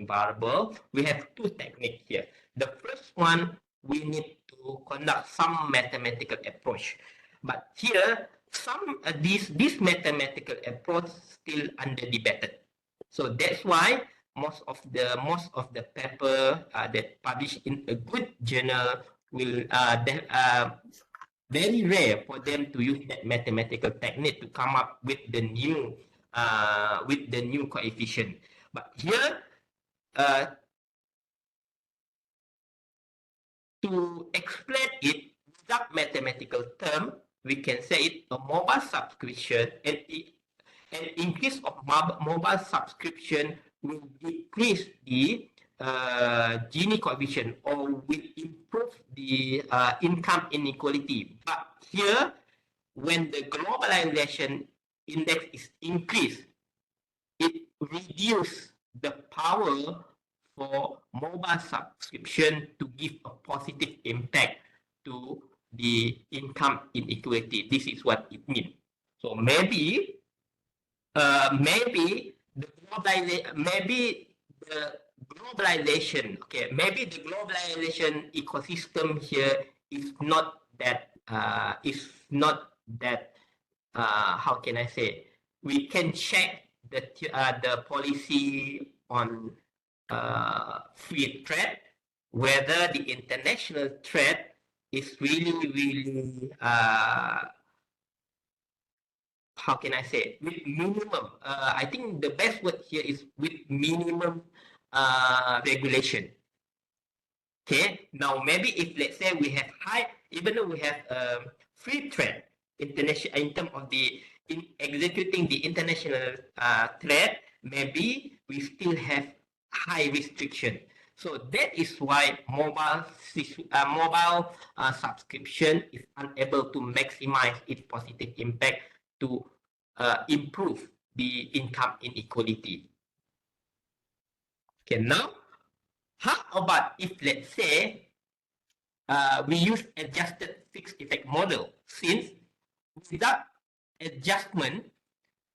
variable, we have two techniques here. The first one, we need to conduct some mathematical approach, but here some this mathematical approach still under debated. So that's why most of the paper that published in a good journal will very rare for them to use that mathematical technique to come up with the new coefficient. But here, to explain it without mathematical term, we can say it a mobile subscription, and an increase of mobile subscription will decrease the Gini coefficient or will improve the income inequality. But here, when the globalization index is increased, it reduces the power for mobile subscription to give a positive impact to the income inequality. This is what it means. So maybe maybe the globalization, okay, maybe the globalization ecosystem here is not that how can I say, we can check the policy on free trade, whether the international trade is really how can I say, with minimum, I think the best word here is with minimum regulation. Okay, now maybe if let's say we have even though we have free trade, international, in terms of in executing the international trade, maybe we still have high restriction. So that is why mobile subscription is unable to maximize its positive impact to improve the income inequality. Okay, now how about if let's say we use adjusted fixed effect model, since without adjustment,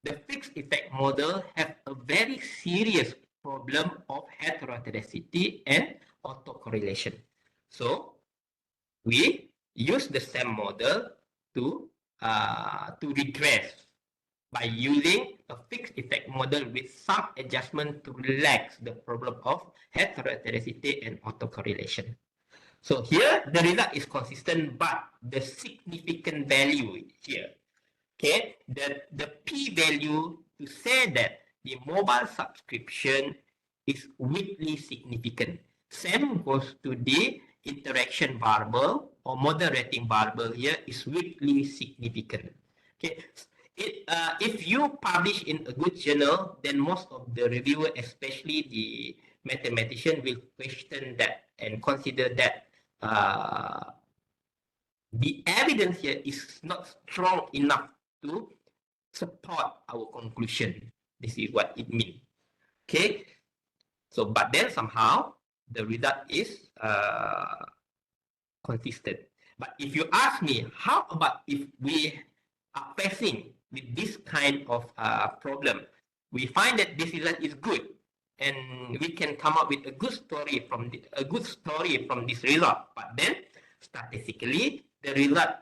the fixed effect model has a very serious problem of heterogeneity and autocorrelation. So we use the same model to regress by using a fixed effect model with some adjustment to relax the problem of heterogeneity and autocorrelation. So here the result is consistent, but the significant value here, okay, the p value to say that the mobile subscription is weakly significant. Same goes to the interaction variable or moderating variable here is weakly significant. Okay, if you publish in a good journal, then most of the reviewer, especially the mathematician, will question that and consider that the evidence here is not strong enough to support our conclusion. This is what it means. Okay, so but then somehow the result is consistent. But if you ask me, how about if we are facing with this kind of problem, we find that this result is good, and we can come up with a good story from this result. But then statistically, the result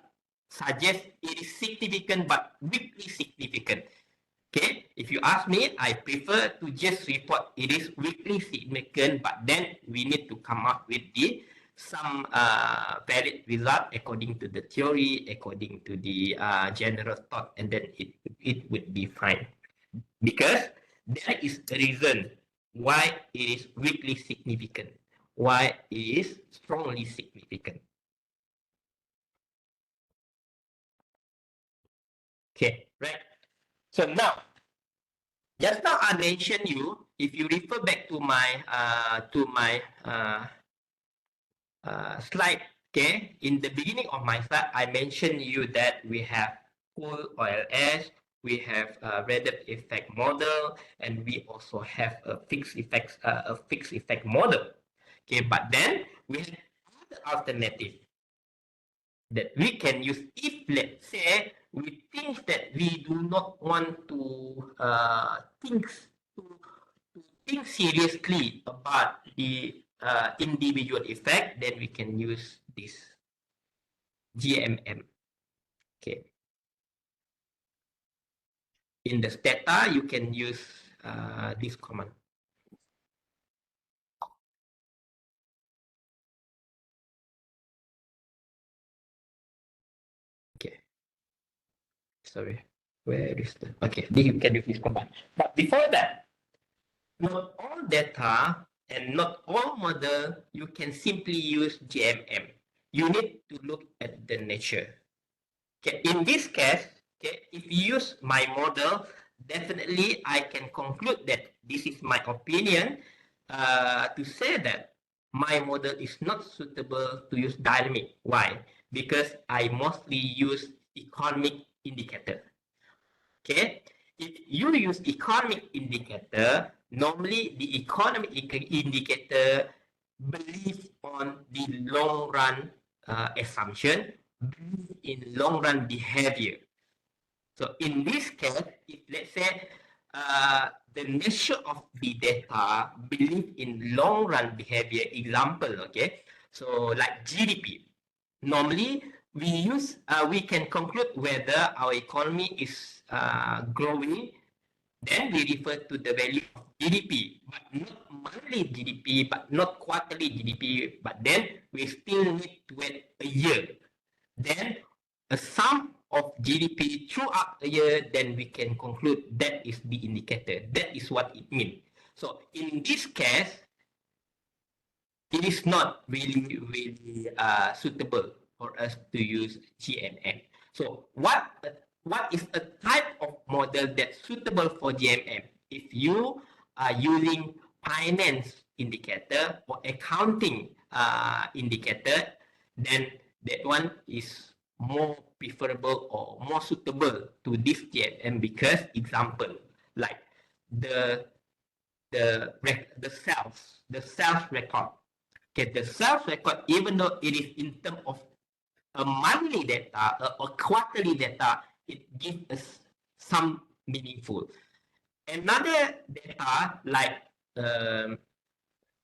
suggests it is significant but weakly significant. Okay, if you ask me, I prefer to just report it is weakly significant, but then we need to come up with some valid result according to the theory, according to the general thought, and then it would be fine. Because there is a reason why it is weakly significant, why it is strongly significant. Okay, right. So now, just now I mentioned you, if you refer back to my slide, okay, in the beginning of my slide, I mentioned you that we have full OLS, we have a random effect model, and we also have a fixed effect model. Okay, but then we have other alternative that we can use if, let's say, we think that we do not want to think seriously about the individual effect, then we can use this GMM. Okay. In the Stata, you can use this command. Okay. Sorry. Where is the... Okay, you can use this command. But before that, not all data and not all model, you can simply use GMM. You need to look at the nature. Okay, in this case, okay, if you use my model, definitely I can conclude that this is my opinion to say that my model is not suitable to use dynamic. Why? Because I mostly use economic indicator. Okay, if you use economic indicator, normally the economic indicator believes on the long run assumption, in long run behavior. So in this case, if let's say the nature of the data believe in long run behavior, example, okay, so like GDP, normally we can conclude whether our economy is growing, then we refer to the value of GDP, but not monthly GDP, but not quarterly GDP, but then we still need to wait a year. Then a sum of GDP throughout the year, then we can conclude that is the indicator. That is what it means. So in this case, it is not really suitable for us to use GMM. So what is a type of model that's suitable for GMM? If you are using finance indicator or accounting indicator, then that one is more preferable or more suitable to this GMM because, example, like the sales record. Okay, the sales record, even though it is in terms of a monthly data or quarterly data, it gives us some meaningful. Another data like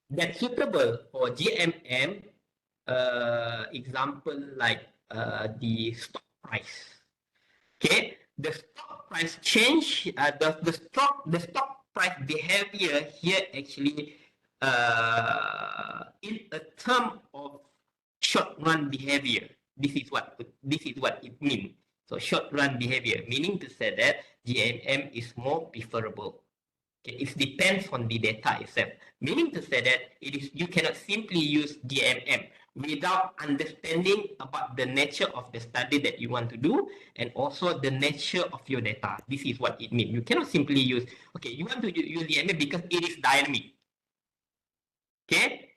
that's suitable for GMM, example like the stock price. Okay, the stock price change, the stock price behavior here actually in a term of short run behavior. This is what it means. So short run behavior, meaning to say that GMM is more preferable. Okay, it depends on the data itself. Meaning to say that you cannot simply use GMM without understanding about the nature of the study that you want to do and also the nature of your data. This is what it means. You cannot simply use, okay, you want to use GMM because it is dynamic. Okay,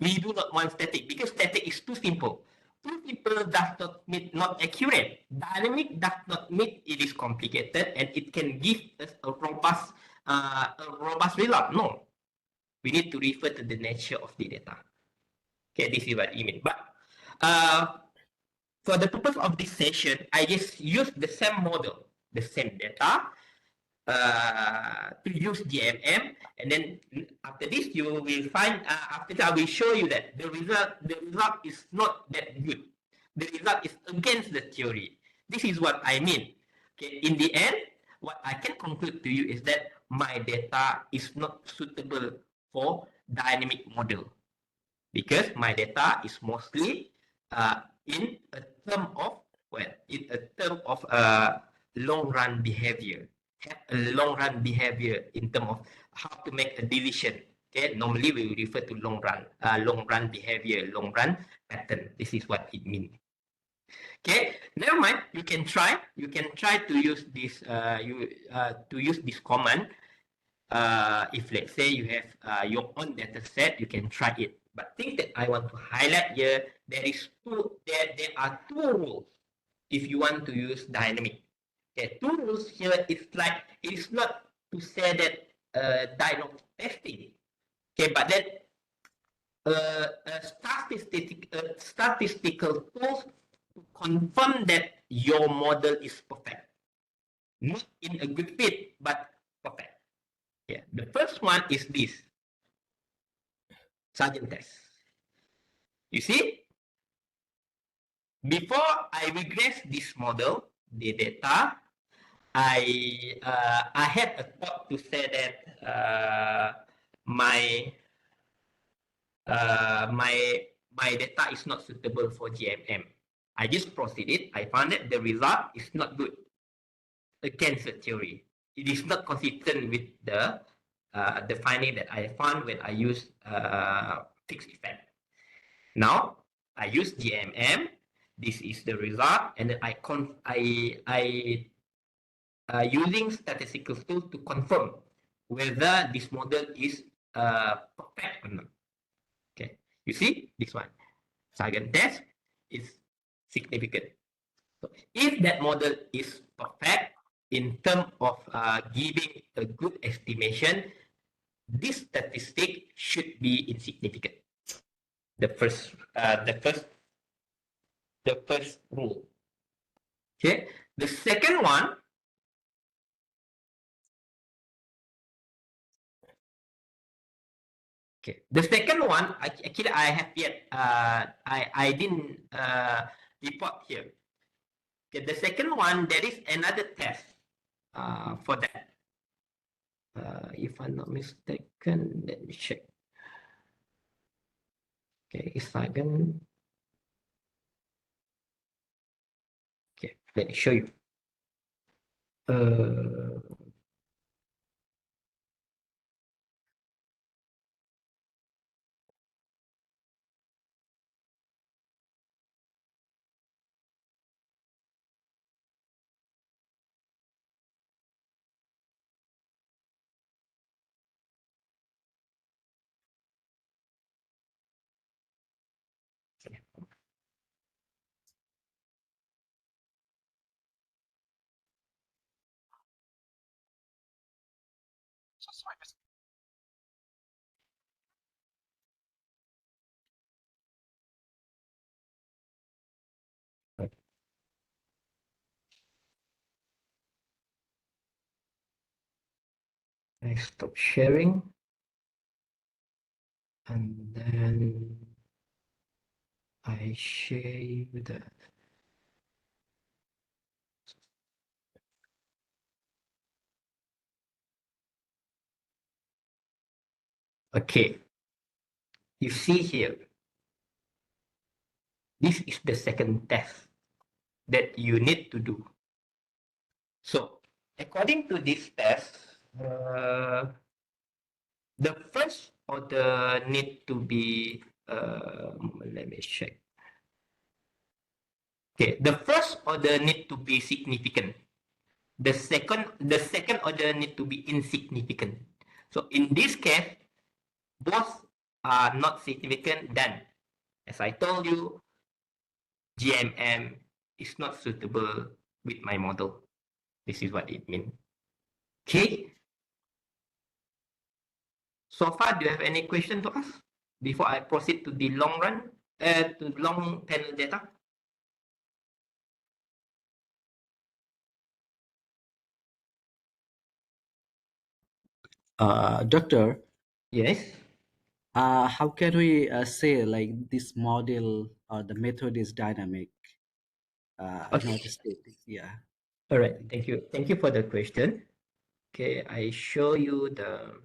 we do not want static because static is too simple. Too simple does not mean not accurate. Dynamic does not mean it is complicated and it can give us a robust result. No, we need to refer to the nature of the data. Okay, this is what I mean. But for the purpose of this session, I just use the same model. the same data to use GMM, and then after this you will find after that I will show you that the result is not that good. The result is against the theory. This is what I mean. Okay, in the end, what I can conclude to you is that my data is not suitable for dynamic model because my data is mostly in a term of long run behavior. Have a long run behavior in terms of how to make a decision. Okay, normally we refer to long run behavior, long run pattern. This is what it means. Okay, never mind. You can try. You can try to use this. To use this command. If let's say you have your own data set, you can try it. But thing that I want to highlight here, there are two rules if you want to use dynamic. Okay, two rules here. It's like it is not to say that dialogue testing. Okay, but that statistical tools to confirm that your model is perfect, not in a good fit, but perfect. Yeah, the first one is this Sargent test. You see, before I regress this model, the data, I had a thought to say that my data is not suitable for GMM. I just proceeded. I found that the result is not good against the theory. It is not consistent with the finding that I found when I used fixed effect. Now I use GMM. This is the result, and then I using statistical tools to confirm whether this model is perfect or not. Okay, you see this one, Sargent test is significant. So if that model is perfect in terms of giving a good estimation, this statistic should be insignificant. The first rule. Okay, the second one. Okay, the second one actually I have yet I didn't report here. Okay, the second one there is another test for that. If I'm not mistaken, let me check. Okay, it's again. Okay, let me show you. I stop sharing, and then I share you the. Okay, you see here. This is the second test that you need to do. So, according to this test, the first order need to be, let me check. Okay, the first order need to be significant. The second order need to be insignificant. So in this case, both are not significant, then, as I told you, GMM is not suitable with my model. This is what it means. Okay. So far, do you have any question to ask before I proceed to the long run, to long panel data? Doctor, Yes. how can we say like this model or the method is dynamic? I Okay. noticed it. Yeah. All right. Thank you. Thank you for the question. Okay, I show you the.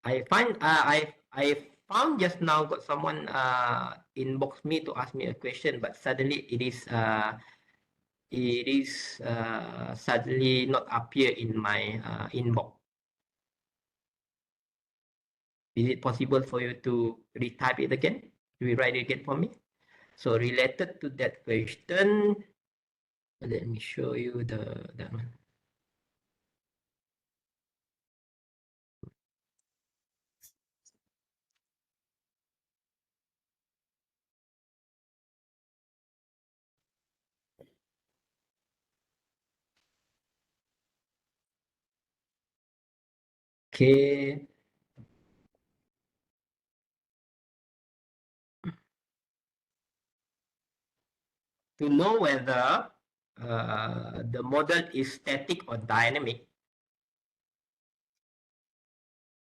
I found just now got someone inbox me to ask me a question, but suddenly it is suddenly not appear in my inbox. Is it possible for you to retype it again? Rewrite it again for me? So related to that question, let me show you that one. Okay. To know whether the model is static or dynamic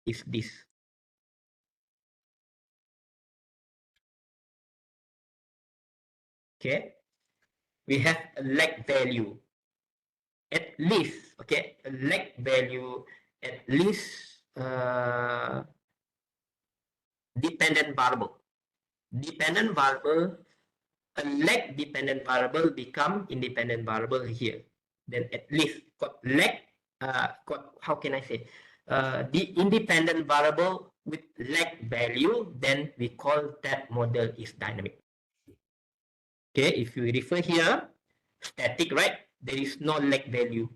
is this. Okay. We have a lag value at least, okay, a lag value at least dependent variable. Dependent variable, a lag dependent variable become independent variable here. Then at least got lag, how can I say? The independent variable with lag value, then we call that model is dynamic. Okay, if you refer here, static, right? There is no lag value.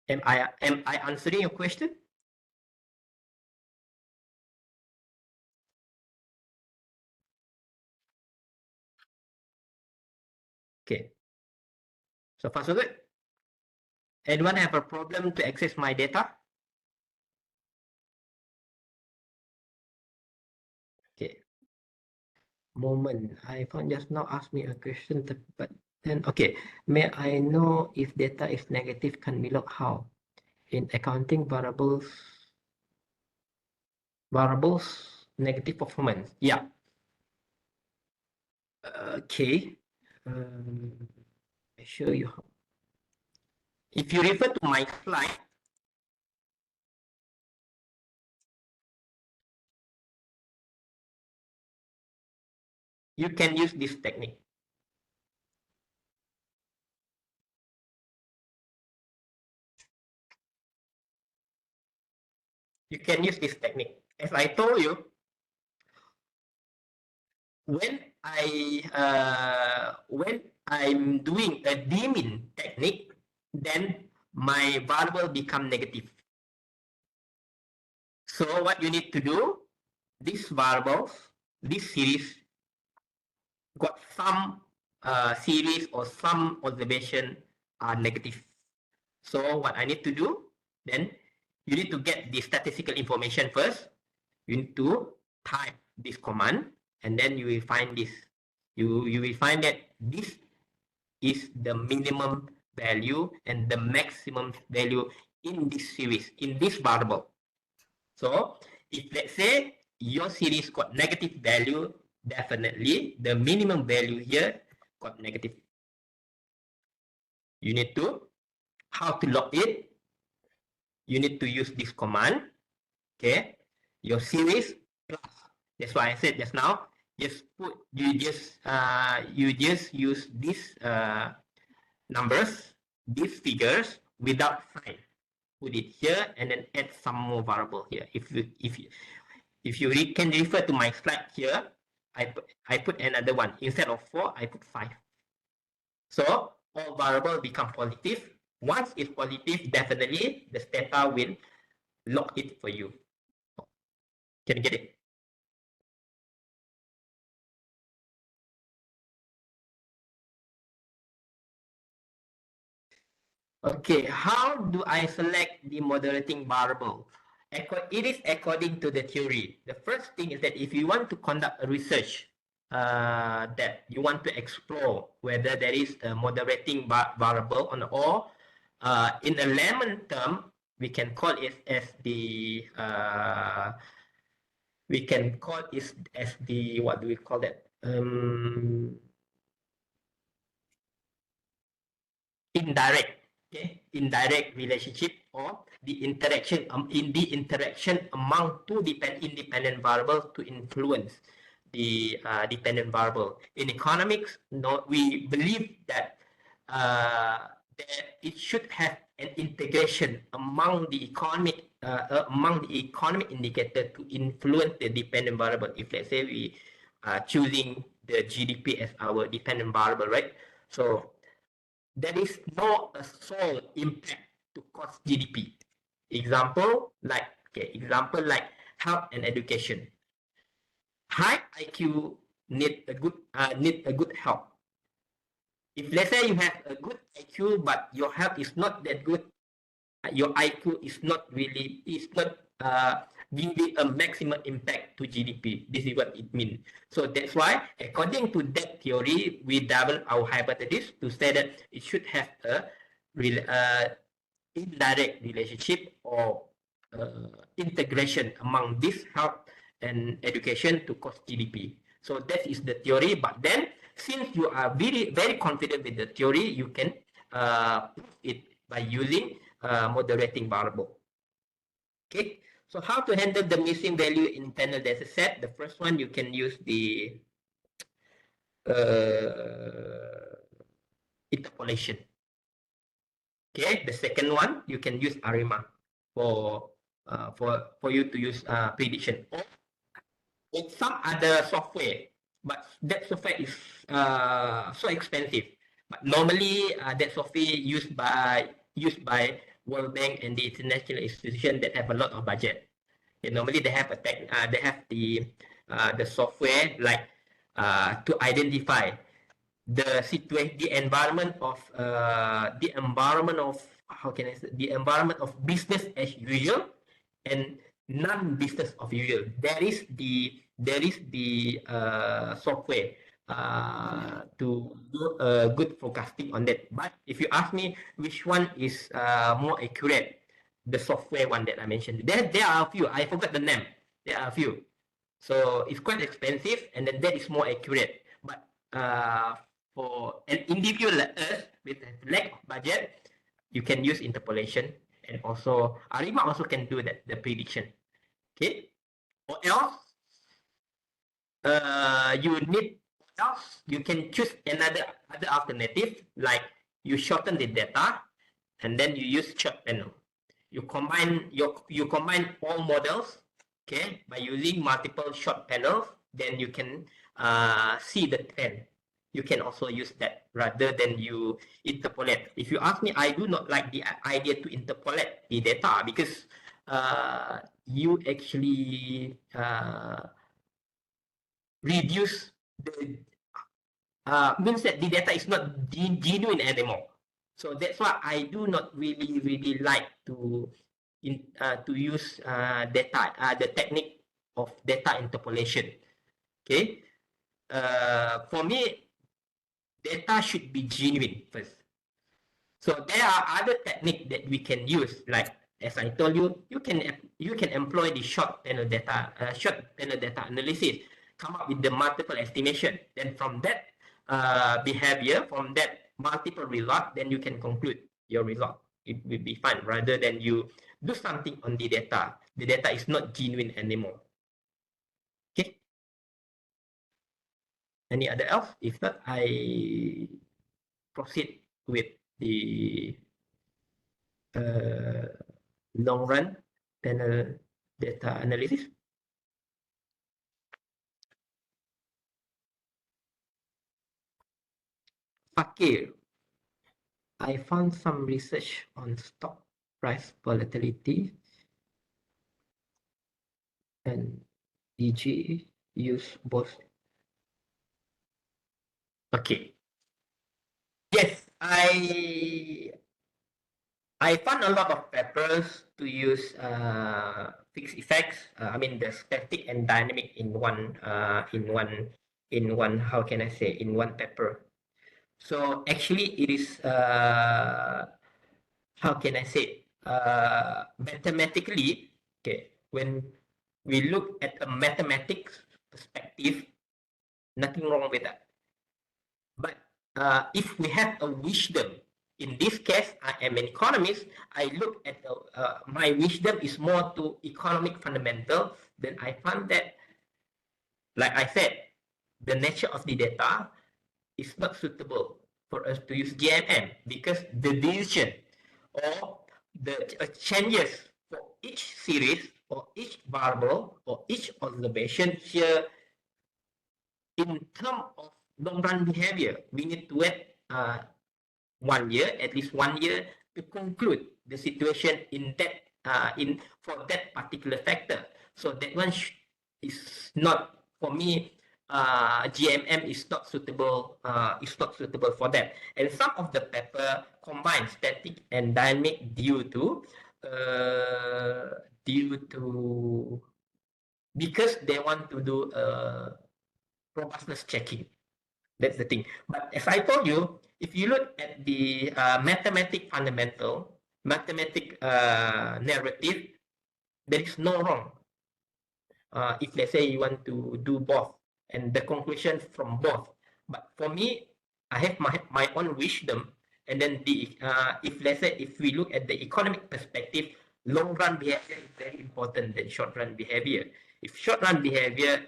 Am I answering your question? Okay. So far so good. Anyone have a problem to access my data? Okay. Moment. I found just now asked me a question, but then okay. May I know if data is negative can be logged how? In accounting variables negative performance. Yeah. Okay. I show you how. If you refer to my slide, you can use this technique. You can use this technique. As I told you, when I'm doing a demeaning technique, then my variable become negative. So what you need to do, these variables, this series got some series or some observation are negative. So what I need to do, then you need to get the statistical information first. You need to type this command, and then you will find this. You will find that this is the minimum value and the maximum value in this series, in this variable. So if let's say your series got negative value, definitely the minimum value here got negative. You need to, how to log it? You need to use this command, okay? Your series plus. That's why I said just now, you just use these numbers, these figures without sign. Put it here and then add some more variable here. If you can refer to my slide here, I put another one. Instead of 4, I put 5. So all variable become positive. Once it's positive, definitely the Stata will log it for you. Can you get it? Okay, how do I select the moderating variable? It is according to the theory. The first thing is that if you want to conduct a research, that you want to explore whether there is a moderating variable on or in a layman term we can call it as the what do we call that, indirect, okay, indirect relationship or the interaction in the interaction among two independent variables to influence the dependent variable. In economics, no, we believe that that it should have an integration among the economic indicator to influence the dependent variable. If let's say we are choosing the GDP as our dependent variable, right? So there is no sole impact to cost GDP. Example like health and education. High IQ need a good health. If let's say you have a good IQ but your health is not that good, your IQ is not giving a maximum impact to GDP. This is what it means. So that's why, according to that theory, we develop our hypothesis to say that it should have a indirect relationship or integration among this health and education to cost GDP. So that is the theory. But then, since you are very confident with the theory, you can prove it by using moderating variable. Okay. So how to handle the missing value in panel data set? The first one, you can use the interpolation. Okay. The second one, you can use ARIMA for you to use prediction. Or in some other software, but that software is so expensive. But normally, that software used by World Bank and the international institution that have a lot of budget. And normally they have the software like to identify the situation, the environment of how can I say, the environment of business as usual and non-business of usual. There is the software to do good forecasting on that. But if you ask me which one is more accurate, the software one that I mentioned, there are a few. I forgot the name. There are a few. So it's quite expensive, and then that is more accurate. But for an individual like us with a lack of budget, you can use interpolation, and also Arima also can do that, the prediction. Okay. Or else, you can choose other alternative, like you shorten the data, and then you use short panel. You combine all models, okay, by using multiple short panels. Then you can see the trend. You can also use that rather than you interpolate. If you ask me, I do not like the idea to interpolate the data because you actually reduce the means that the data is not genuine anymore. So that's why I do not really like to use the technique of data interpolation. Okay, for me, data should be genuine first. So there are other techniques that we can use, like as I told you, you can employ the short panel data analysis, come up with the multiple estimation. Then from that behavior, from that multiple result, then you can conclude your result. It will be fine rather than you do something on the data. The data is not genuine anymore. Okay. Any other else? If not, I proceed with the long run panel data analysis. Fakir, I found some research on stock price volatility and EG use both. Okay. Yes, I found a lot of papers to use fixed effects. I mean the static and dynamic in one in one, how can I say, in one paper. So actually it is, how can I say, mathematically, okay, when we look at a mathematics perspective, nothing wrong with that. But if we have a wisdom, in this case, I am an economist, I look at my wisdom is more to economic fundamental, then I find that, like I said, the nature of the data is not suitable for us to use GMM because the decision or the changes for each series or each variable or each observation here in terms of long run behavior, we need to wait 1 year, at least 1 year, to conclude the situation in that for that particular factor. So that one is not for me. GMM is not suitable. Is not suitable for that. And some of the paper combine static and dynamic due to because they want to do robustness checking. That's the thing. But as I told you, if you look at the mathematic fundamental, mathematic narrative, there is no wrong. If let's say you want to do both and the conclusion from both. But for me, I have my own wisdom. And then if let's say if we look at the economic perspective, long run behavior is very important than short run behavior. If short run behavior,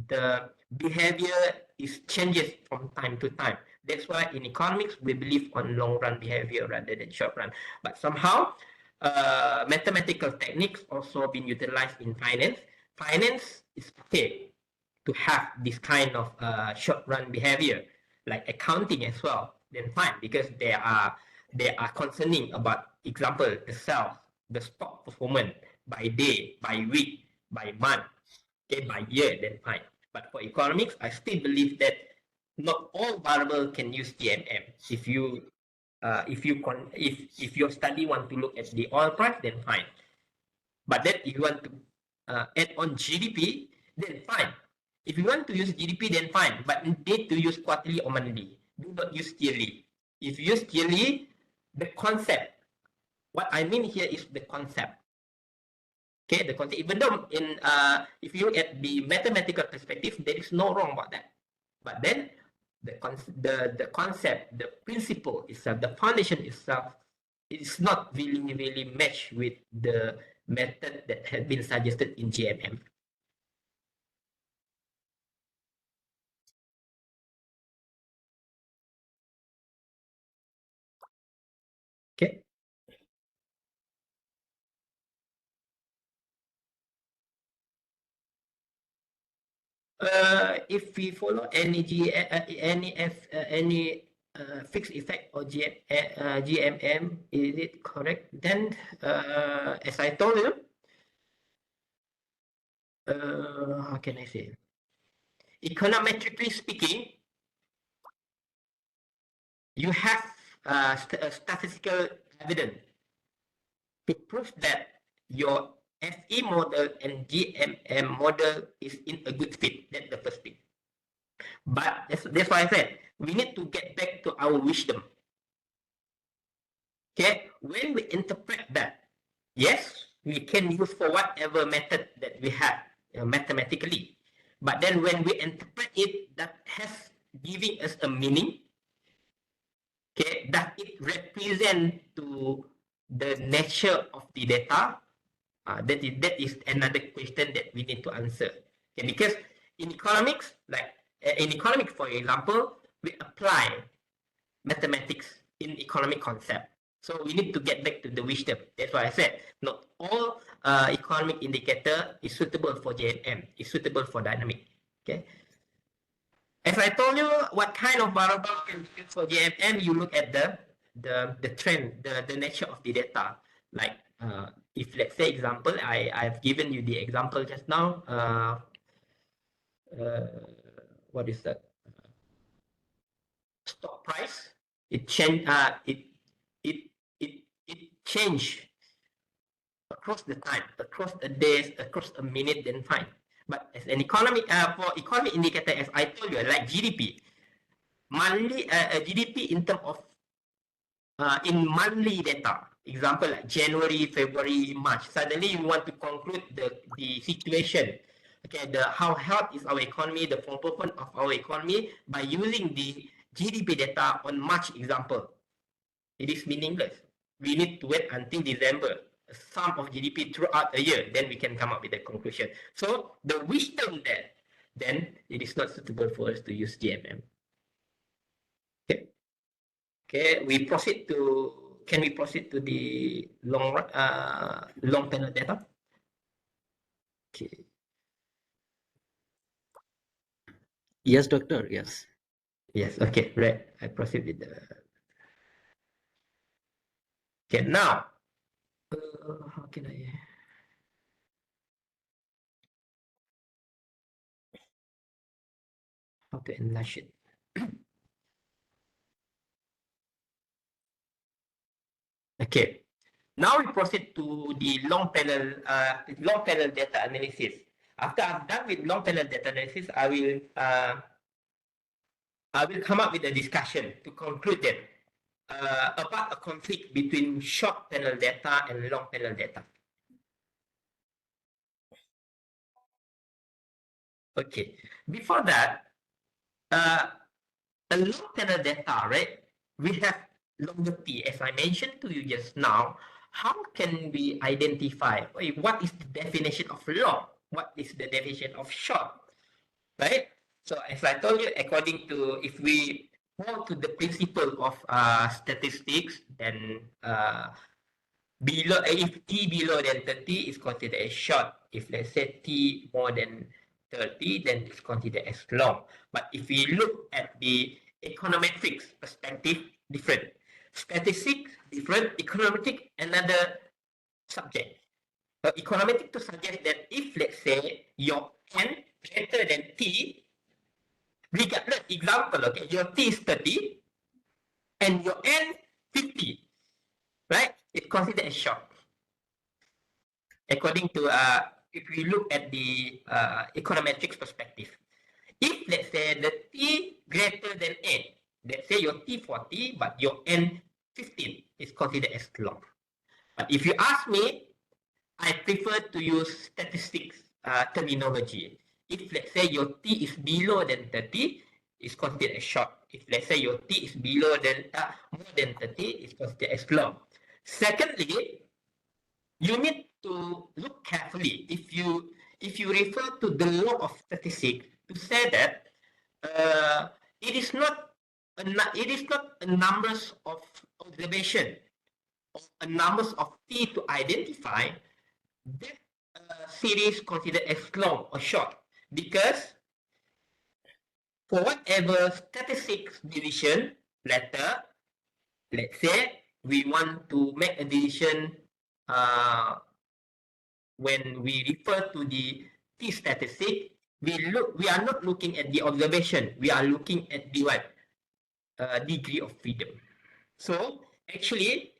the behavior is changes from time to time. That's why in economics we believe on long run behavior rather than short run. But somehow mathematical techniques also been utilized in finance. Finance is okay to have this kind of short run behavior, like accounting as well. Then fine, because they are concerning about, example, the sales, the stock performance by day, by week, by month, okay, by year, then fine. But for economics, I still believe that not all variable can use GMM. If your study want to look at the oil price, then fine. But then if you want to add on GDP, then fine. If you want to use GDP, then fine. But need to use quarterly or monthly. Do not use yearly. If you use yearly, the concept. What I mean here is the concept. Okay, the concept. Even though if you look at the mathematical perspective, there is no wrong about that. But then the concept, the principle itself, the foundation itself, is not really matched with the method that had been suggested in GMM. Okay. If we follow any fixed effect or GMM, is it correct? Then, as I told you, how can I say? Econometrically speaking, you have statistical evidence to prove that your FE model and GMM model is in a good fit. That's the first thing. But that's why I said we need to get back to our wisdom. Okay, when we interpret that, yes, we can use for whatever method that we have mathematically. But then when we interpret it, that has giving us a meaning. Okay, does it represent to the nature of the data? That is another question that we need to answer. Okay, because in economics, for example, we apply mathematics in economic concept. So we need to get back to the wisdom. That's why I said not all economic indicator is suitable for JMM. Is suitable for dynamic. Okay. As I told you, what kind of variable can be used for JMM? You look at the trend, the nature of the data. Like if let's say example, I've given you the example just now. What is that? Stock price. It change. It change across the time, across the days, across a minute. Then fine. But as an economic, for economic indicator, as I told you, like GDP, monthly GDP in terms of in monthly data, example like January, February, March. Suddenly you want to conclude the situation, okay, the how health is our economy, the performance of our economy by using the GDP data on March example. It is meaningless. We need to wait until December, sum of GDP throughout a year, then we can come up with a conclusion. So the wisdom there, then it is not suitable for us to use GMM. Okay. Okay, we proceed to, can we proceed to the long panel data? Okay. Yes, doctor. Yes. Yes, okay, right. I proceed with the, okay, now, how can I, how to enlarge it? Okay, now we proceed to the long panel data analysis. After I'm done with long panel data analysis, I will come up with a discussion to conclude that about a conflict between short panel data and long panel data. Okay, before that, a long panel data, right? We have longer T, as I mentioned to you just now. How can we identify what is the definition of long? What is the definition of short? Right? So as I told you, according to, if we hold to the principle of statistics, then below, if T below than 30 is considered as short. If let's say T more than 30, then it's considered as long. But if we look at the econometrics perspective, different. Statistics, different. Econometric, another subject. Econometric to suggest that if let's say your N greater than T, regardless, example, okay, your T is 30 and your N 50, right? It's considered as short. According to, if we look at the econometrics perspective. If let's say the T greater than N, let's say your T 40, but your N 15 is considered as long. But if you ask me, I prefer to use statistics terminology. If let's say your T is below than 30, it's considered as short. If let's say your T is below than more than 30, it's considered as long. Secondly, you need to look carefully. If you refer to the law of statistics to say that it is not a numbers of observation or a numbers of T to identify that series considered as long or short, because for whatever statistics division letter, let's say we want to make a decision when we refer to the T statistic, we are not looking at the observation, we are looking at the what degree of freedom. So actually,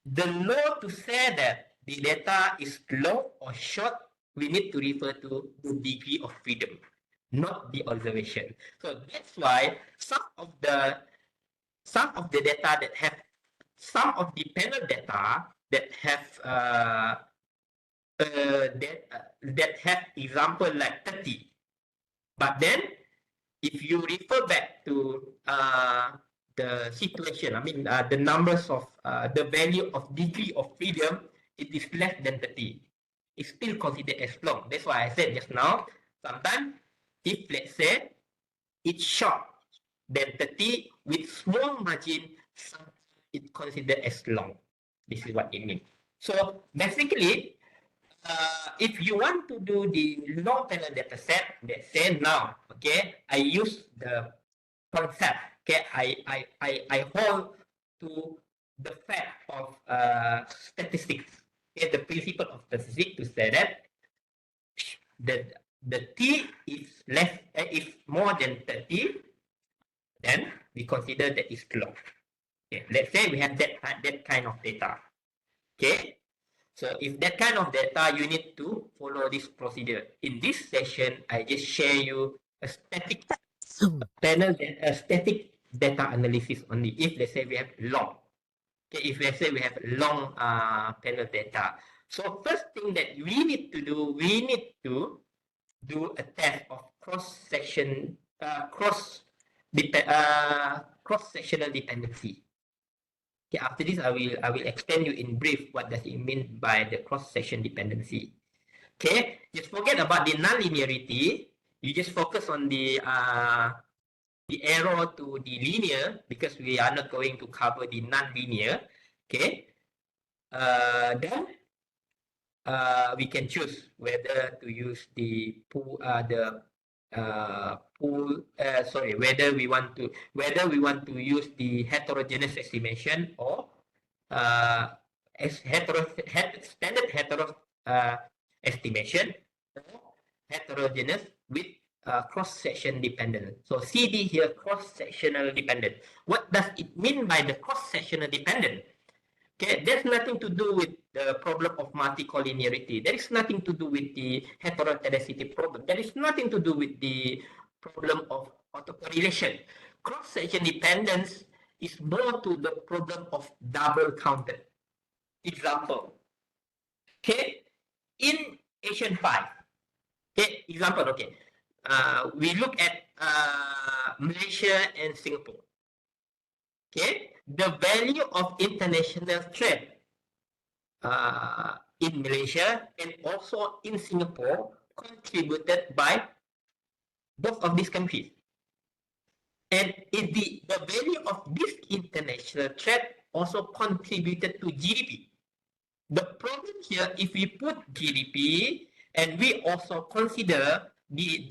the law to say that the data is long or short, we need to refer to the degree of freedom, not the observation. So that's why some of the data that have, some of the panel data that have that have example like 30, but then if you refer back to the situation, I mean the numbers of the value of degree of freedom, it is less than 30. It's still considered as long. That's why I said just now, sometimes if let's say it's short than 30 with small margin, it's considered as long. This is what it means. So basically, if you want to do the long panel data set, let's say now, okay, I use the concept, okay, I hold to the fact of statistics, okay, the principle of statistics to say that the T is less, is more than 30, then we consider that is long. Okay, let's say we have that kind of data. Okay, So if that kind of data, you need to follow this procedure. In this session, I just share you a static static data analysis only. If let's say we have long, okay, if let's say we have long panel data. So first thing that we need to do, we need to do a test of cross-section, cross-sectional dependency. Okay, after this, I will explain you in brief what does it mean by the cross-section dependency. Okay, just forget about the nonlinearity. You just focus on the arrow to the linear because we are not going to cover the non-linear. Okay, then we can choose whether to use the pool, whether we want to use the heterogeneous estimation or standard estimation or heterogeneous with cross-section dependent. So CD here, cross-sectional dependent. What does it mean by the cross-sectional dependent? Okay, there's nothing to do with the problem of multicollinearity. There is nothing to do with the heterogeneity problem. There is nothing to do with the problem of autocorrelation. Cross-section dependence is more to the problem of double counted. Example. Okay, in Asian 5. Okay, example, okay. We look at Malaysia and Singapore. Okay, the value of international trade in Malaysia and also in Singapore contributed by both of these countries. And the value of this international trade also contributed to GDP. The problem here, if we put GDP and we also consider the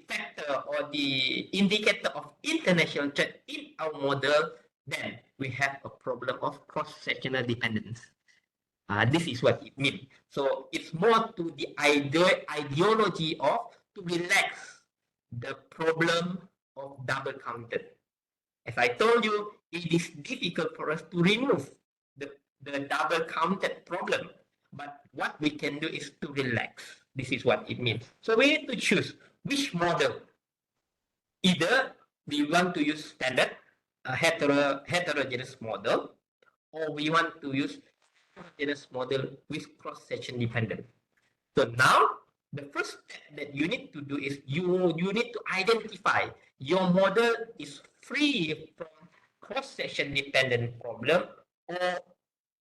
factor or the indicator of international trade in our model, then we have a problem of cross-sectional dependence. This is what it means. So it's more to the ideology of to relax the problem of double counted. As I told you, it is difficult for us to remove the double counted problem. But what we can do is to relax. This is what it means. So we need to choose which model. Either we want to use standard heterogeneous model, or we want to use heterogeneous model with cross-section dependent. So now the first step that you need to do is you need to identify your model is free from cross-section dependent problem or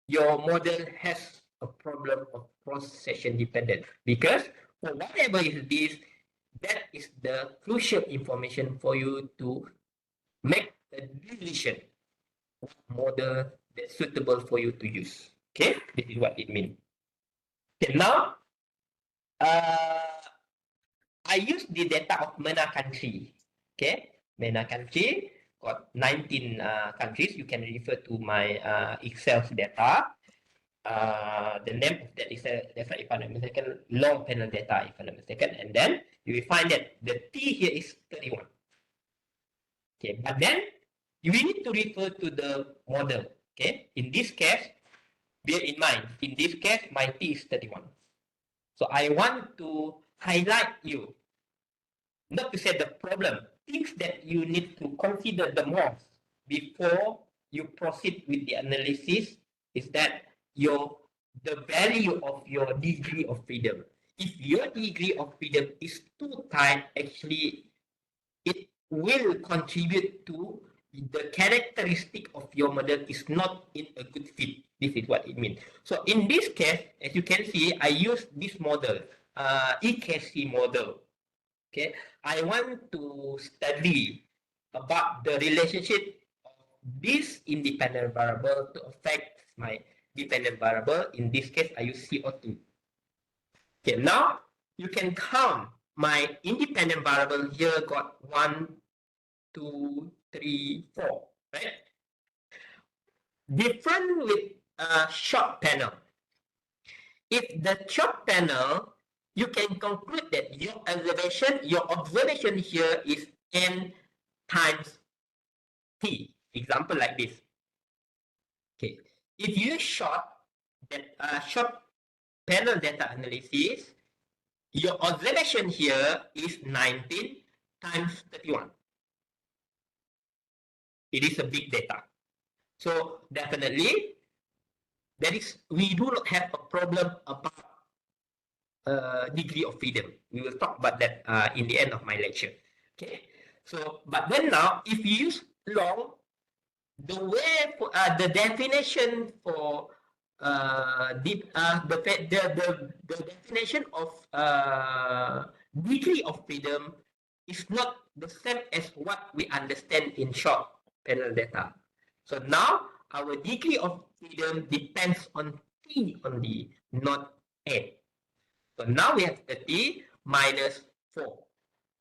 your model has a problem of cross-section dependent, because for whatever is this, that is the crucial information for you to make a decision what model that's suitable for you to use. Okay, this is what it means. Okay, now I use the data of MENA country. Okay, MENA country got 19 countries. You can refer to my Excel data. The name of that is if I'm not mistaken, long panel data, if I'm not mistaken, and then you will find that the T here is 31. Okay, but then you need to refer to the model. Okay, in this case, bear in mind, in this case, my T is 31. So I want to highlight you, not to say the problem, things that you need to consider the most before you proceed with the analysis is that the value of your degree of freedom. If your degree of freedom is too tight, actually it will contribute to the characteristic of your model is not in a good fit. This is what it means. So in this case, as you can see, I use this model, EKC model. Okay, I want to study about the relationship of this independent variable to affect my dependent variable. In this case, I use CO2. Okay, now you can count my independent variable here got 1, 2, 3, 4, right? Different with a short panel. If the short panel, you can conclude that your observation here is n times t. Example like this. Okay, if you short, short panel data analysis, your observation here is 19 times 31. It is a big data. So definitely, we do not have a problem about degree of freedom. We will talk about that in the end of my lecture. Okay. So, but then now, if you use long, the way for, the definition for the definition of degree of freedom is not the same as what we understand in short panel data. So now our degree of freedom depends on T only, not N. So now we have 30 minus 4.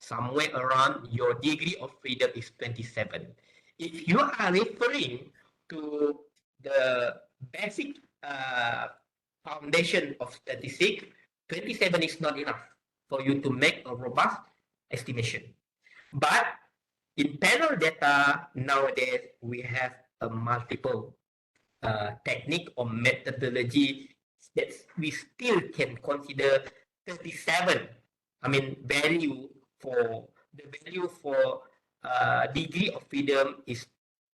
Somewhere around your degree of freedom is 27. If you are referring to the basic foundation of statistics, 27 is not enough for you to make a robust estimation. But in panel data, nowadays, we have a multiple technique or methodology that we still can consider 37. I mean, value for degree of freedom is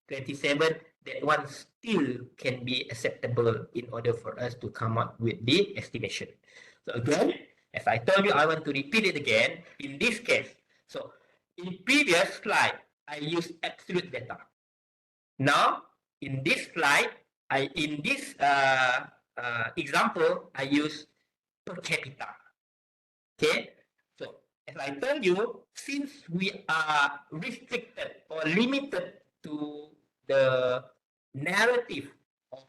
27. That one still can be acceptable in order for us to come up with the estimation. So again, as I told you, I want to repeat it again. In this case, so in previous slide, I used absolute data. Now, in this slide, in this example, I use per capita. Okay, so as I told you, since we are restricted or limited to the narrative of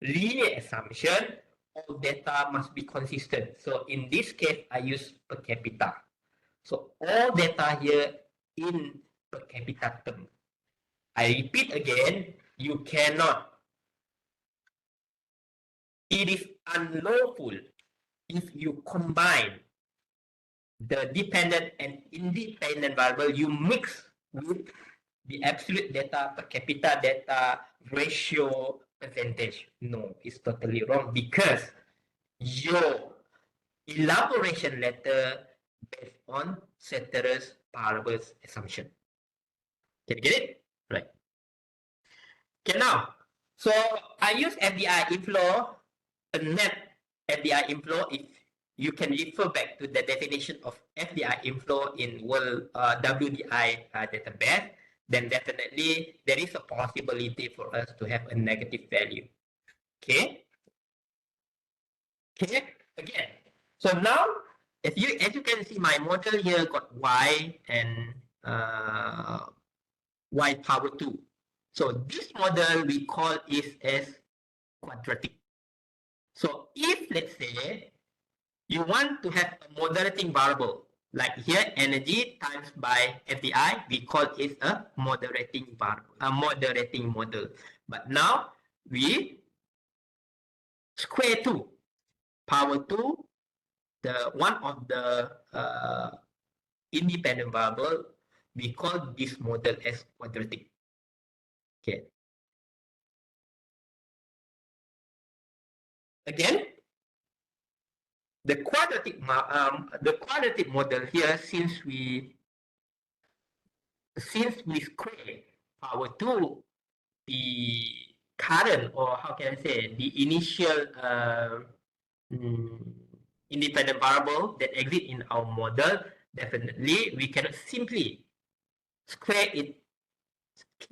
linear assumption, all data must be consistent. So in this case, I use per capita. So all data here in per capita term. I repeat again, you cannot. It is unlawful if you combine the dependent and independent variable, you mix with the absolute data, per capita data, ratio, percentage. No, it's totally wrong because your elaboration letter based on ceteris paribus assumption. Can you get it? Right. Okay, now, so I use FDI inflow, a net FDI inflow. If you can refer back to the definition of FDI inflow in World WDI database, then definitely there is a possibility for us to have a negative value. Okay. Okay. Again. So now, as you can see, my model here got y and y power 2. So this model we call is as quadratic. So if let's say you want to have a moderating variable, like here energy times by FDI, we call it a moderating variable, a moderating model. But now we square 2, power 2, the one of the independent variable, we call this model as quadratic. Okay. Again, the quadratic model here, since we square power 2 the current, or how can I say, the initial independent variable that exist in our model, definitely we cannot simply square it.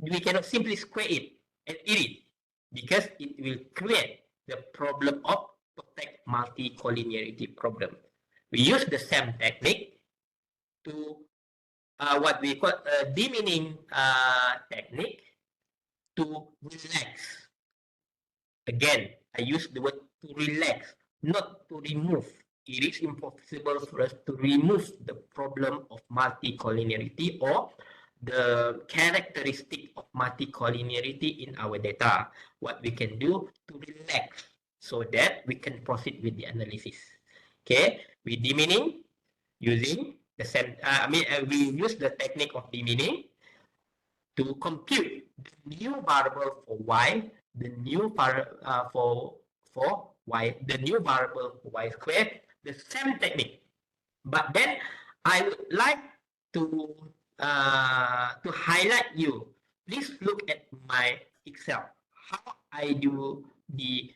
We cannot simply square it and eat it because it will create the problem of perfect multicollinearity problem. We use the same technique to what we call a demeaning technique to relax. Again, I use the word to relax, not to remove. It is impossible for us to remove the problem of multicollinearity or the characteristic of multicollinearity in our data. What we can do to relax so that we can proceed with the analysis. Okay, we demeaning using the same. We use the technique of demeaning to compute the new variable for y, the new for the new variable y squared, the same technique. But then I would like to highlight you. Please look at my Excel. How I do the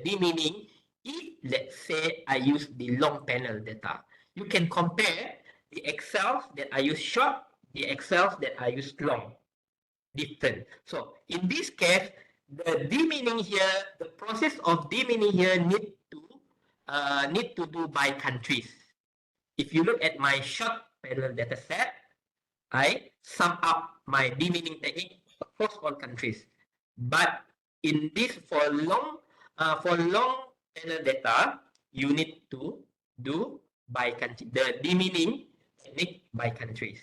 demeaning if let's say I use the long panel data. You can compare the Excels that I use short, the Excels that I use long. Different. So in this case, the demeaning here, the process of demeaning here need to do by countries. If you look at my short panel data set, I sum up my demeaning technique across all countries. But in this for long panel data, you need to do by country, the demeaning technique by countries.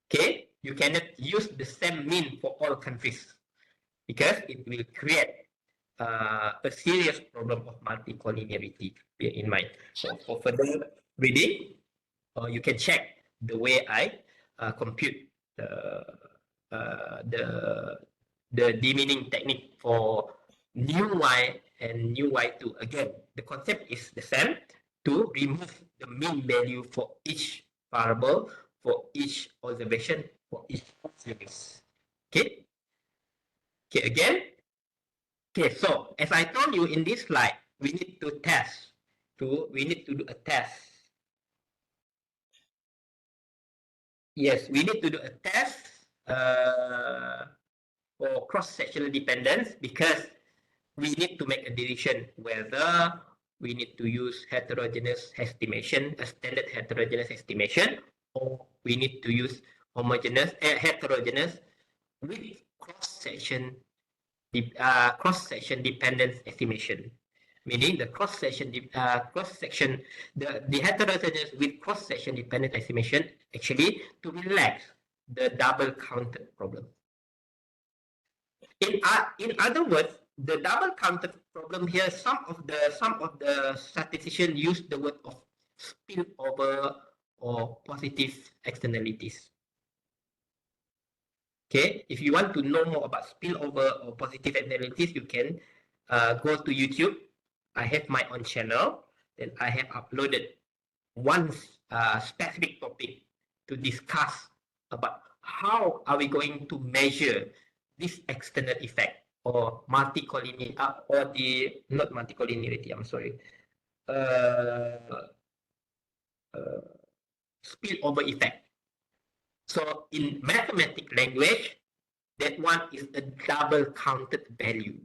Okay, you cannot use the same mean for all countries because it will create a serious problem of multicollinearity. Bear in mind. So for further reading, you can check the way I compute the demeaning technique for new y and new y2. Again, the concept is the same, to remove the mean value for each variable, for each observation, for each series. Okay. Okay, again. Okay, so as I told you in this slide, we need to do a test. Yes, we need to do a test for cross-sectional dependence because we need to make a decision whether we need to use heterogeneous estimation, a standard heterogeneous estimation, or we need to use heterogeneous with cross-section dependence estimation. Meaning the cross-section the heterogeneous with cross-section dependent estimation actually to relax the double counted problem. In other words, the double counted problem here, some of the statisticians use the word of spillover or positive externalities. Okay, if you want to know more about spillover or positive externalities, you can go to YouTube. I have my own channel, and I have uploaded one specific topic to discuss about how are we going to measure this external effect or multicollinearity or the not multicollinearity. I'm sorry. Spillover effect. So in mathematical language, that one is a double counted value.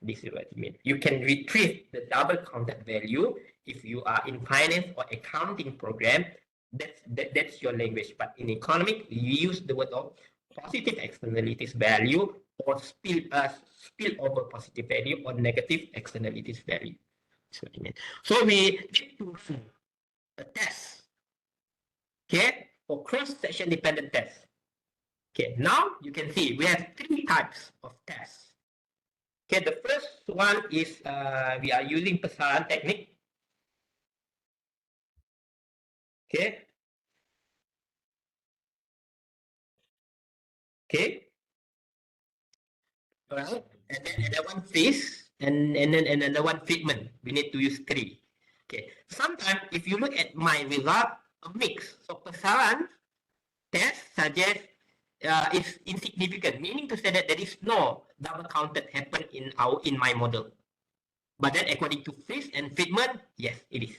This is what I mean. You can retrieve the double counted value if you are in finance or accounting program. That's your language. But in economics, you use the word of positive externalities value or spillover positive value or negative externalities value. That's what I mean. So we need to run a test, okay, for cross-section dependent test. Okay, now you can see we have three types of tests. Okay, the first one is we are using Pesaran technique. Okay. Okay. All right. And then another one freeze, and then another one fitment. We need to use three. Okay. Sometimes if you look at my result, a mix. So Pesaran test suggests is insignificant, meaning to say that there is no double counted happen in my model. But then according to freeze and fitment, yes, it is.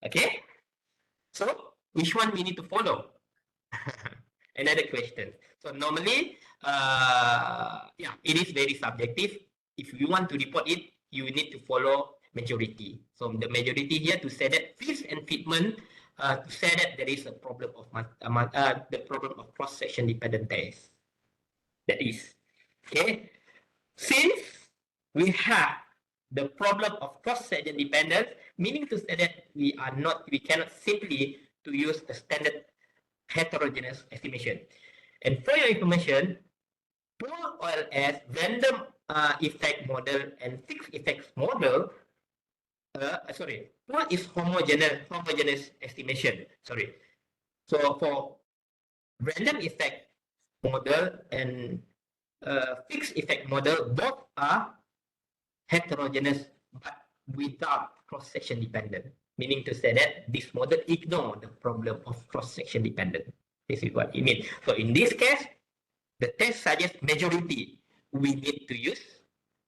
Okay. So which one we need to follow? Another question. So normally, yeah, it is very subjective. If you want to report it, you need to follow majority. So the majority here to say that freeze and fitment, to say that there is a problem of the problem of cross-section dependent test. That is okay. Since we have the problem of cross-section dependence, meaning to say that we cannot simply to use the standard heterogeneous estimation. And for your information, pool OLS, random effect model, and fixed effects model, pool is homogeneous estimation. Sorry. So for random effect model and fixed effect model, both are heterogeneous but without cross-section dependent. Meaning to say that this model ignore the problem of cross-section dependent. This is what it means. So in this case, the test suggests majority. We need to use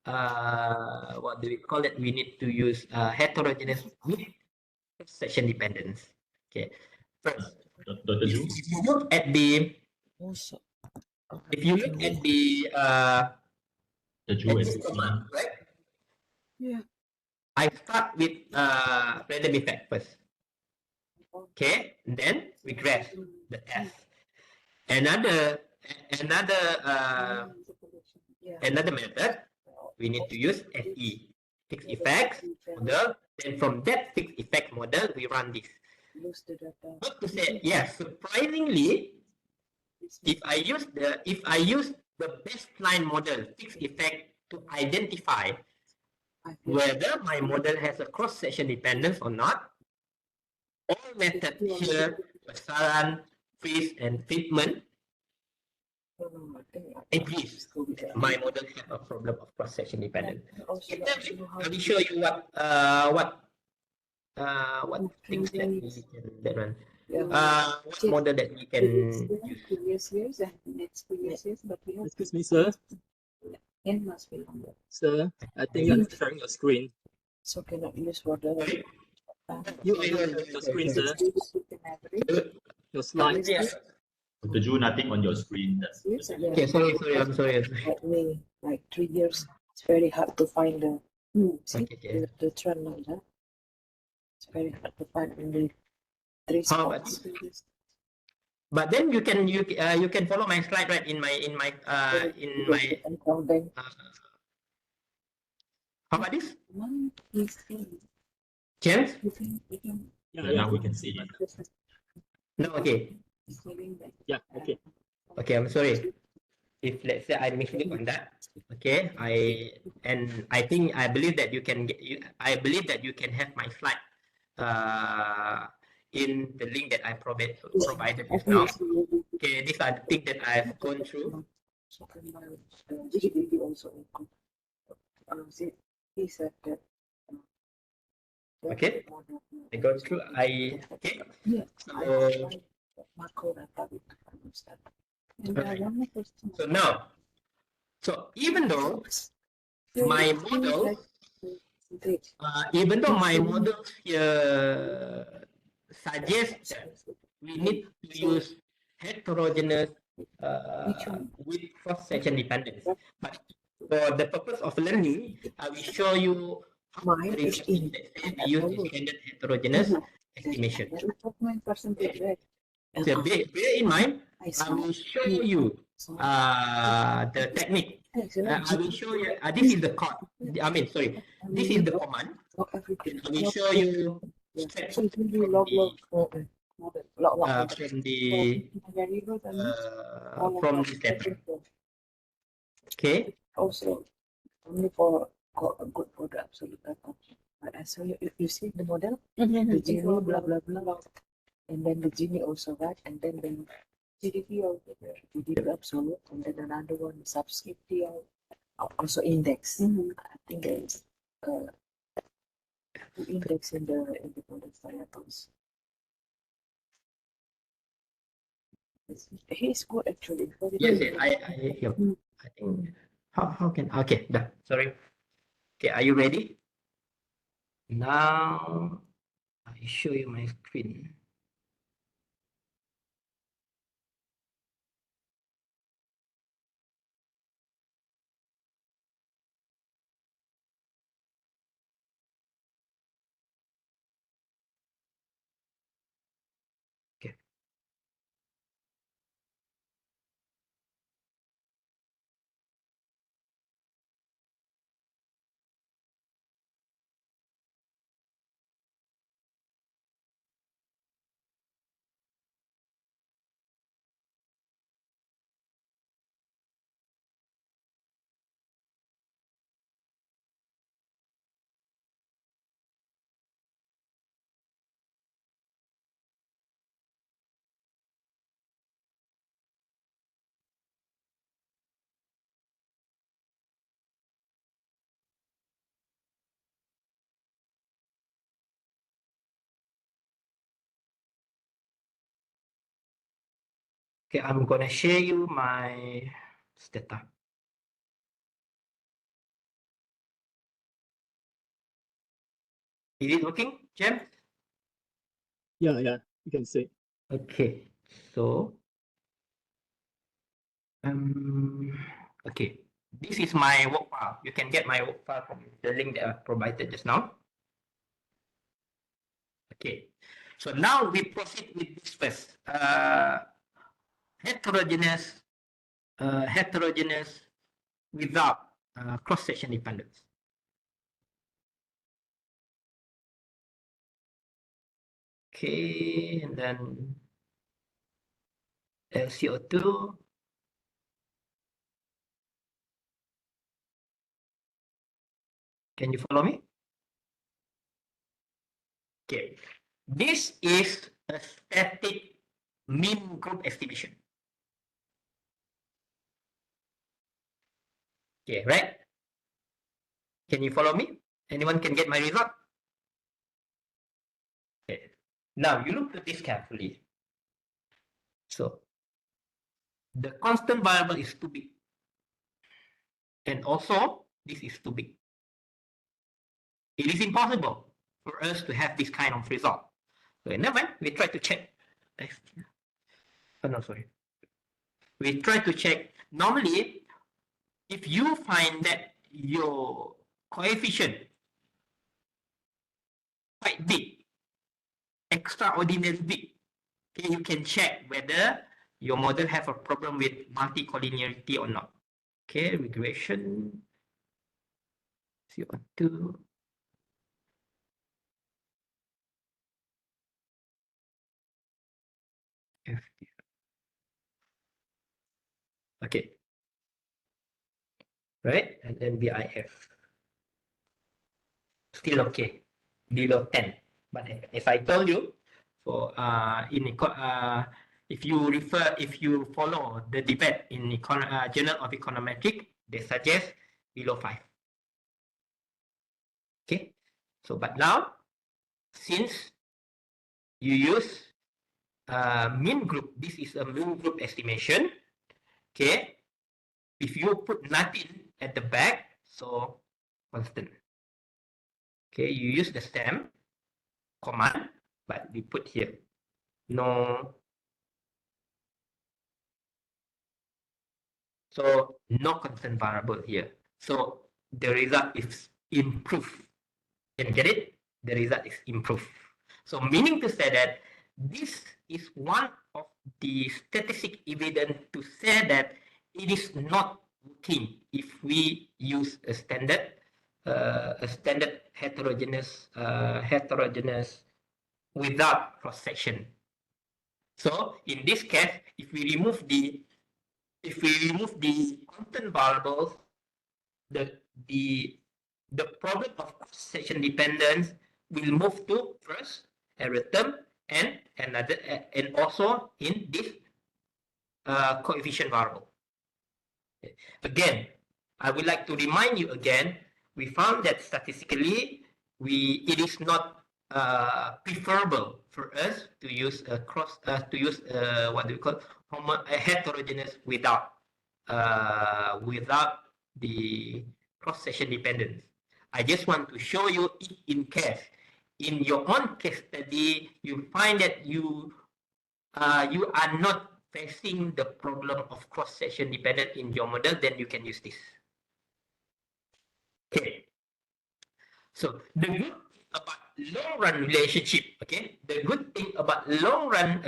what do we call it? We need to use heterogeneous with cross-section dependence. Okay. First, Dr. Ju? if you look at the if you look at the Dr. Ju and command, right? Yeah. I start with random effect first. Okay, then regress the test. Another another method we need to use FE, fixed effects model. Then from that fixed effect model we run this. Not to say yes, surprisingly, if I use the baseline model fixed effect to identify whether my model has a cross-section dependence or not, all methods here, Pasaran, freeze, and fitment agrees my model have a problem of cross-section dependence. Let me show you what things that we can run. What model that we can use. Previous years and next previous years, but we have Excuse me, sir. n must be on there. Sir, I think you're not sharing your screen. So cannot use water. Sorry? You are not sharing your screen, sir. Your slides. Dr. Ju, nothing on your screen. That's Okay, sorry, I'm sorry. That way, like 3 years, it's very hard to find the see Okay. the trend line. Huh? It's very hard to find only 3 How about spots. But then you can follow my slide, right? In my And count them. how about this? One is James? you can yeah, we can see it. No, okay. Yeah, okay. Okay, I'm sorry. If let's say I misclick on that, okay, I believe that you can I believe that you can have my slide in the link that I provided just now. Okay, these are the things that I've gone through. GDP also he said that Okay, I go through. Okay. yeah, So macro data with understand. Okay. One more question. so now, so even though my model here suggests that we need to use heterogeneous with cross-section dependence. But for the purpose of learning, I will show you how Mine we is in. use the standard heterogeneous estimation. Percentage, right? So bear in mind, I I will show you the technique. I will show you, this is the code. This is the command. I will show you straight So it will be from the step. Okay. Also, only for a good for the absolute data. But I saw you see the model, the Gini, blah blah blah, and then the Gini also, right? And then the GDP also there, GDP absolute, and then another one subscript also index. I think there is index in the model variables. He's good actually. Yes, I think how can okay, done. Sorry. Okay, are you ready? Now I show you my screen. Okay. Okay, I'm gonna share you my Stata. Is it working, Jem? Yeah, you can see. Okay, so okay, this is my work file. You can get my work file from the link that I provided just now. Okay, so now we proceed with this first. Heterogeneous without cross-section dependence. Okay, and then LCO2. Can you follow me? Okay, this is a static mean group estimation. Okay, right? Can you follow me? Anyone can get my result? Okay. Now you look at this carefully. So the constant variable is too big. And also this is too big. It is impossible for us to have this kind of result. So never mind, we try to check. Oh no, sorry. We try to check. Normally, if you find that your coefficient quite big, extraordinary big, okay, you can check whether your model have a problem with multicollinearity or not. Okay, regression, CO2. Okay, right, and then BIF. Still okay, below 10. But if I told you, for if you follow the debate in Journal of Econometrics, they suggest below 5. Okay, so but now since you use mean group, this is a mean group estimation. Okay, if you put nothing at the back, so constant. Okay, you use the stem command, but we put here no. So no constant variable here. So the result is improved. Can you get it? The result is improved. So meaning to say that this is one of the statistic evidence to say that it is not working if we use a standard heterogeneous without cross section. So in this case, if we remove the constant variables, the problem of cross-section dependence will move to first error term and another and also in this coefficient variable. Again, I would like to remind you again, we found that statistically it is not preferable for us to use a what do we call heterogeneous without the cross-section dependence. I just want to show you if in case in your own case study you find that you are not facing the problem of cross-section dependence in your model, then you can use this. Okay. So the good thing about long-run relationship, okay, the good thing about long-run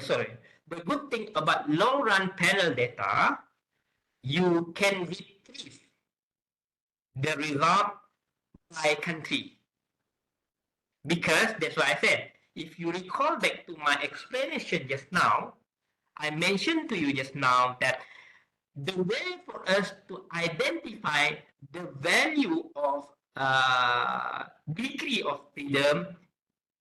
panel data, you can retrieve the result by country. Because that's why I said, if you recall back to my explanation just now, I mentioned to you just now that the way for us to identify the value of degree of freedom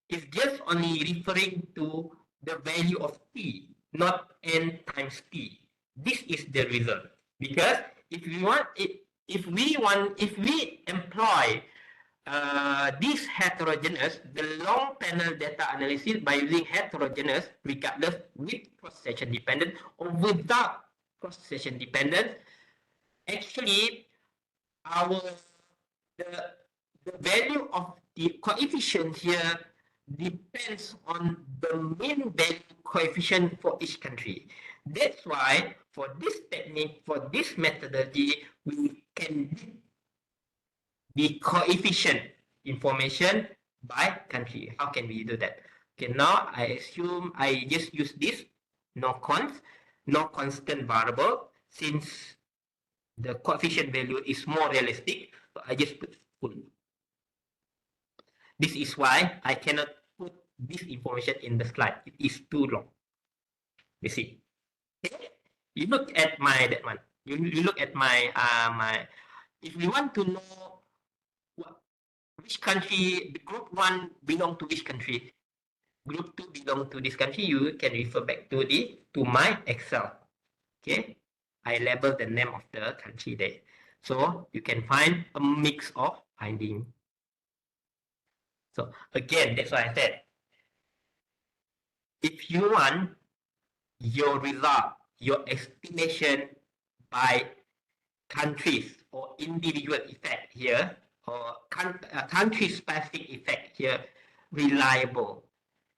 is just only referring to the value of t, not n times t. This is the result. Because if we employ this heterogeneous, the long panel data analysis by using heterogeneous, regardless with cross-section dependent or without cross-section dependence, actually the value of the coefficient here depends on the mean value coefficient for each country. That's why for this technique, for this methodology, we can the coefficient information by country. How can we do that? Okay, now I assume I just use this no constant variable, since the coefficient value is more realistic, so I just put full. This is why I cannot put this information in the slide. It is too long. You see. Okay? You look at my that one. You look at my my. If we want to know which country, the group 1 belong to which country, group 2 belong to this country, you can refer back to my Excel. Okay, I label the name of the country there, so you can find a mix of finding. So again, that's why I said, if you want your result, your estimation by countries or individual effect here, or country specific effect here, reliable,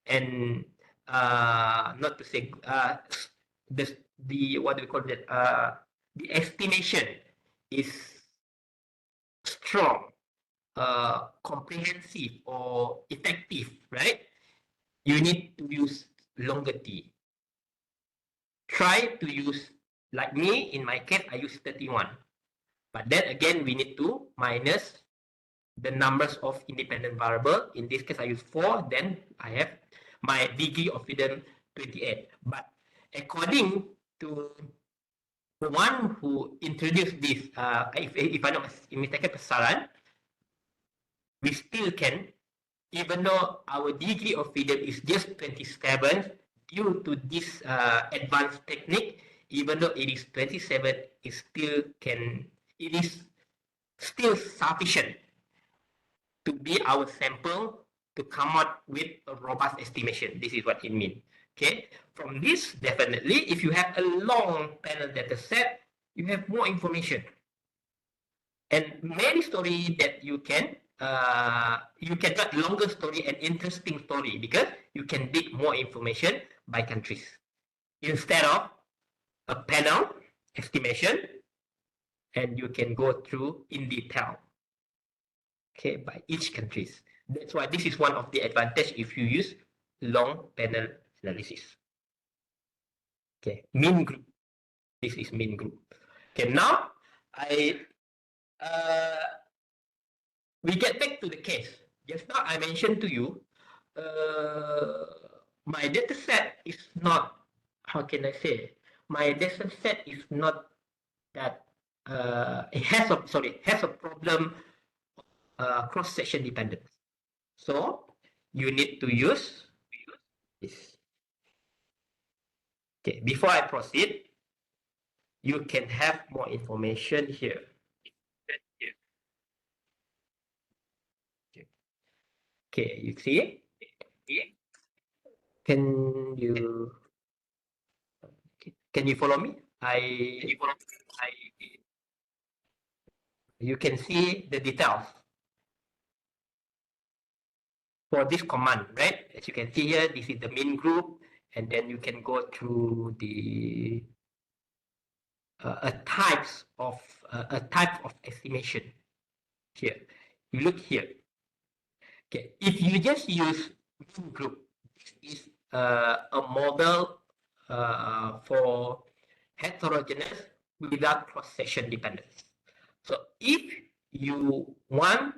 and not to say the what do we call it, the estimation is strong, comprehensive or effective, right? You need to use longer T. Try to use, like me, in my case, I use 31. But then again, we need to minus the numbers of independent variable. In this case, I use 4. Then I have my degree of freedom 28. But according to the one who introduced this, if I'm not mistaken, Saran, we still can, even though our degree of freedom is just 27, due to this advanced technique, even though it is 27, it is still sufficient to be our sample to come out with a robust estimation. This is what it means. Okay, from this, definitely, if you have a long panel data set, you have more information and many stories that you can get longer story and interesting story, because you can dig more information by countries instead of a panel estimation, and you can go through in detail, okay, by each countries. That's why this is one of the advantage if you use long panel analysis. Okay, mean group. This is mean group. Okay, now we get back to the case. Just now I mentioned to you, my data set is not, how can I say, my data set is not that, it has a problem cross-section dependence. So you need to use this. Okay, before I proceed, you can have more information here. Okay, you see? Can you follow me? You can see the details for this command, right? As you can see here, this is the main group, and then you can go through the a type of estimation here. You look here. Okay, if you just use main group, this is a model for heterogeneous without cross-section dependence. So if you want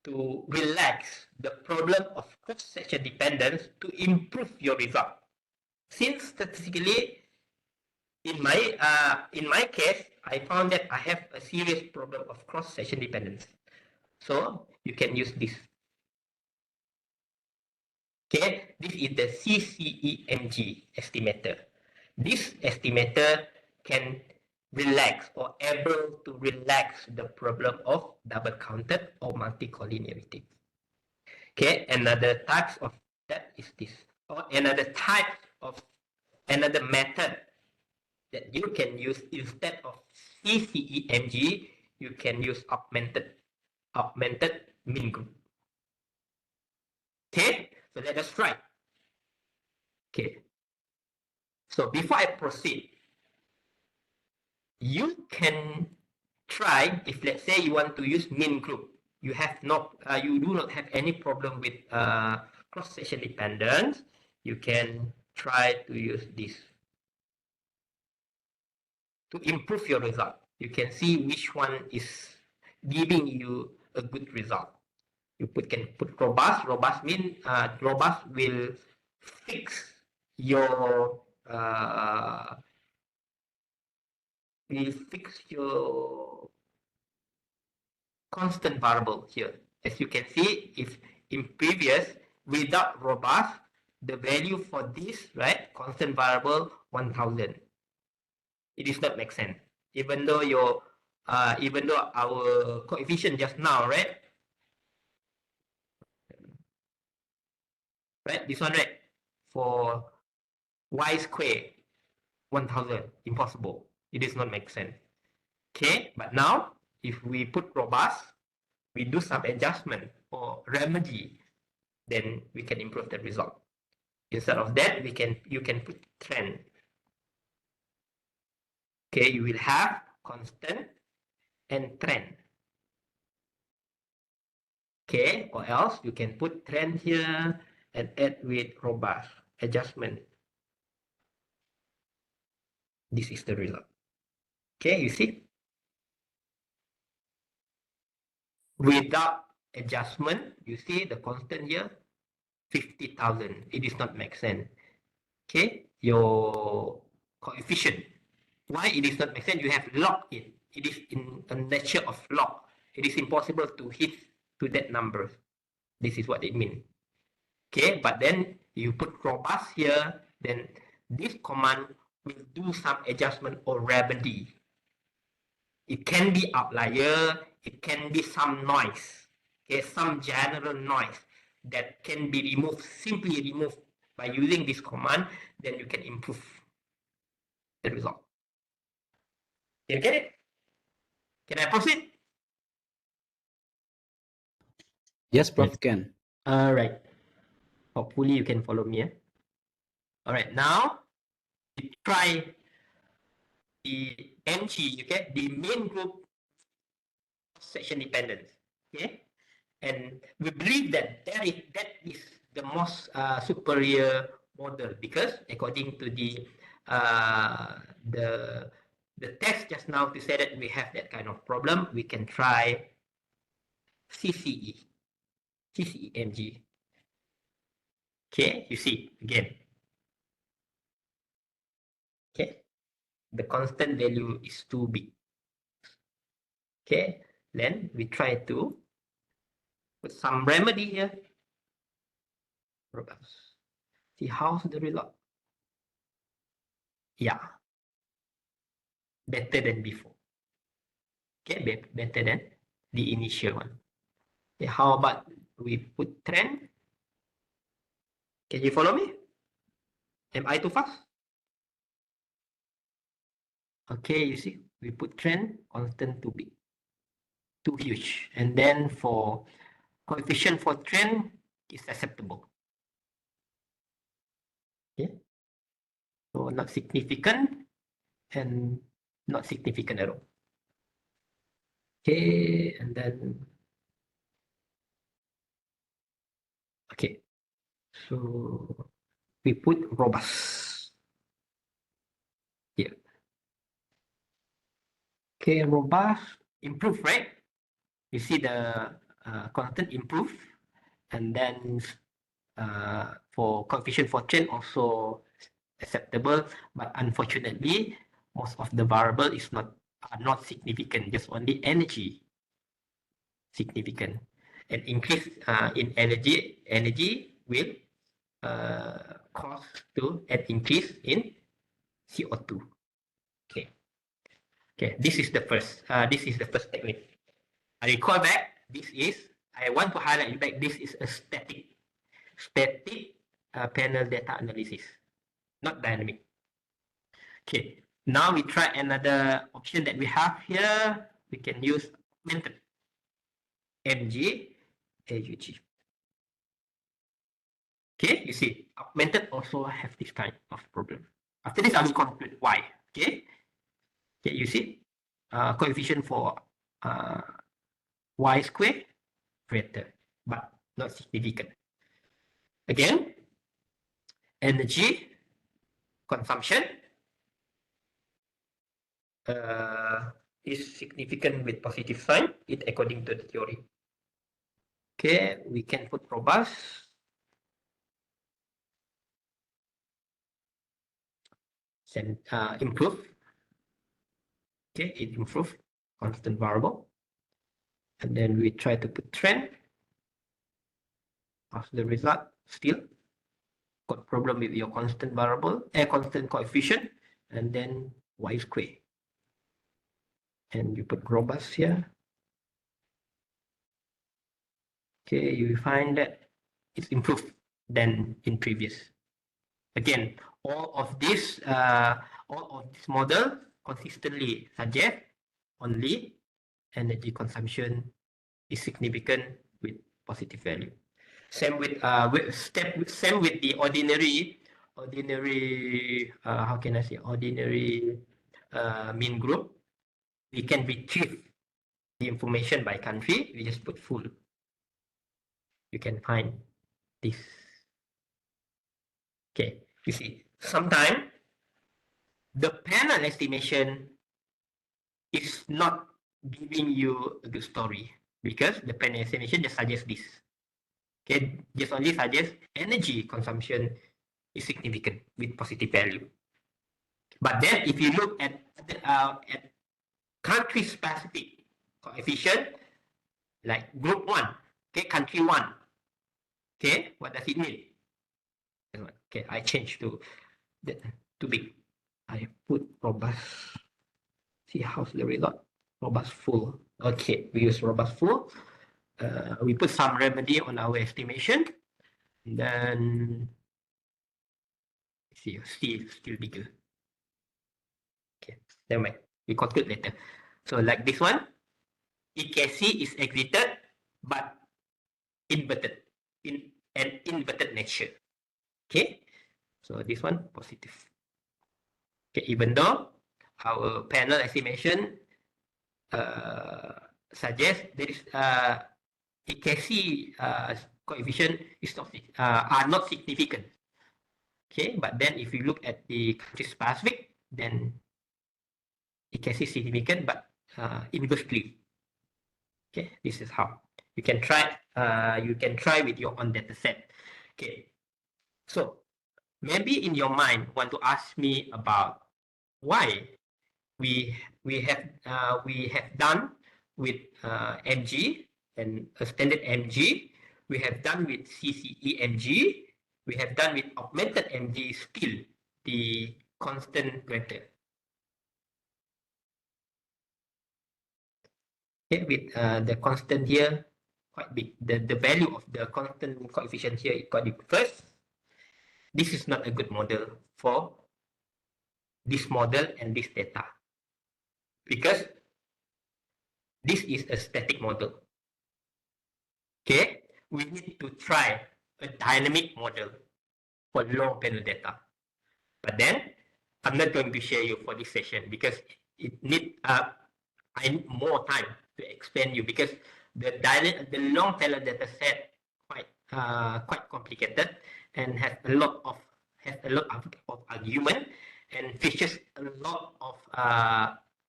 to relax the problem of cross-section dependence to improve your result, since statistically, in my case, I found that I have a serious problem of cross-section dependence. So you can use this. Okay, this is the CCEMG estimator. This estimator can relax or able to relax the problem of double counted or multicollinearity. Okay, another type of that is this, or another type of another method that you can use instead of CCEMG, you can use augmented mean group. Okay, so let us try. Okay, so before I proceed, you can try if let's say you want to use mean group. You have not, you do not have any problem with cross-section dependence. You can try to use this to improve your result. You can see which one is giving you a good result. You can put robust. Robust means robust will fix your constant variable here. As you can see, if in previous without robust, the value for this right constant variable 1000. It does not make sense. Even though our coefficient just now, right, this one, right, for y square 1000, impossible. It does not make sense. Okay, but now if we put robust, we do some adjustment or remedy, then we can improve the result. Instead of that, you can put trend. Okay, you will have constant and trend. Okay, or else you can put trend here and add with robust adjustment. This is the result. Okay, you see? Without adjustment, you see the constant here, 50,000. It does not make sense. Okay, your coefficient. Why it does not make sense? You have log it. It is in the nature of log. It is impossible to hit to that number. This is what it means. Okay, but then you put robust here, then this command will do some adjustment or remedy. It can be outlier, it can be some noise, okay, some general noise that can be removed, simply removed by using this command, then you can improve the result. You get it? Can I proceed? Yes, Prof. Can. All right. Hopefully you can follow me. All right. Now we try the MG. Okay, the main group section dependence. Okay, and we believe that that is the most superior model because according to the test just now to say that we have that kind of problem, we can try CCEMG. Okay, you see again. Okay, the constant value is too big. Okay, then we try to put some remedy here. See how's the result? Yeah, better than before. Okay, better than the initial one. Okay, how about we put trend? Can you follow me? Am I too fast? Okay, you see, we put trend constant too big, too huge, and then for coefficient for trend is acceptable. Okay, so not significant and not significant at all. Okay, and then okay, so we put robust here. Okay, robust improve, right? You see the constant improve, and then for coefficient for trend also acceptable, but unfortunately most of the variable are not significant, just only energy significant, and increase in energy will cause to an increase in CO2. Okay, Okay, this is the first technique. I recall back, I want to highlight back, this is a static panel data analysis, not dynamic. Okay, now we try another option that we have here. We can use augmented MG AUG. Okay, you see, augmented also have this kind of problem. After this, I will conclude why. Okay, you see, coefficient for y square greater, but not significant. Again, energy consumption is significant with positive sign, according to the theory. Okay, we can put robust. Improve. Okay, it improved, constant variable. And then we try to put trend. After the result, still got problem with your constant variable, constant coefficient, and then y square. And you put robust here. Okay, you find that it's improved than in previous. Again, all of this model consistently suggest only energy consumption is significant with positive value. Same with the ordinary how can I say, ordinary mean group. We can retrieve the information by country. We just put full. You can find this. Okay, you see, sometimes the panel estimation is not giving you a good story because the panel estimation just suggests this. Okay, just only suggests energy consumption is significant with positive value. But then if you look at country specific coefficient, like group 1, okay, country 1, okay, what does it mean? Okay, I change to too big. I put robust. See how's the result? Robust full. Okay, we use robust full. We put some remedy on our estimation. Then see, still bigger. Okay, never mind. We conclude later. So like this one, EKC is exited, but inverted in an inverted nature. Okay, so this one positive. Okay, even though our panel estimation suggests there is EKC coefficient is not are not significant. Okay, but then if you look at the country specific, then EKC is significant, but inversely. Okay, this is how you can try. You can try with your own data set. Okay, so maybe in your mind want to ask me about why we have done with MG and a standard MG. We have done with CCE MG. We have done with augmented MG, still the constant greater. Okay, with the constant here quite big. The value of the constant coefficient here is quite big. First, this is not a good model for this model and this data, because this is a static model. Okay, we need to try a dynamic model for long panel data. But then I'm not going to share you for this session because I need more time to explain you, because the long panel data set quite complicated and has a lot of argument and features a lot of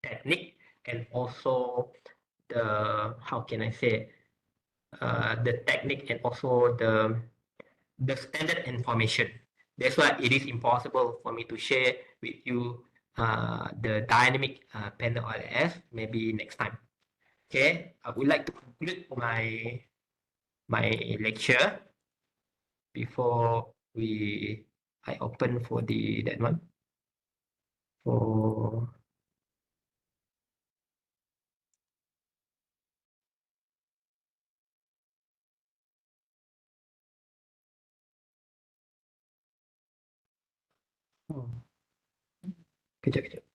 technique, and also the, how can I say, the technique and also the standard information. That's why it is impossible for me to share with you the dynamic panel LS. Maybe next time. Okay, I would like to conclude my lecture before I open for that one for Kejap, kejap.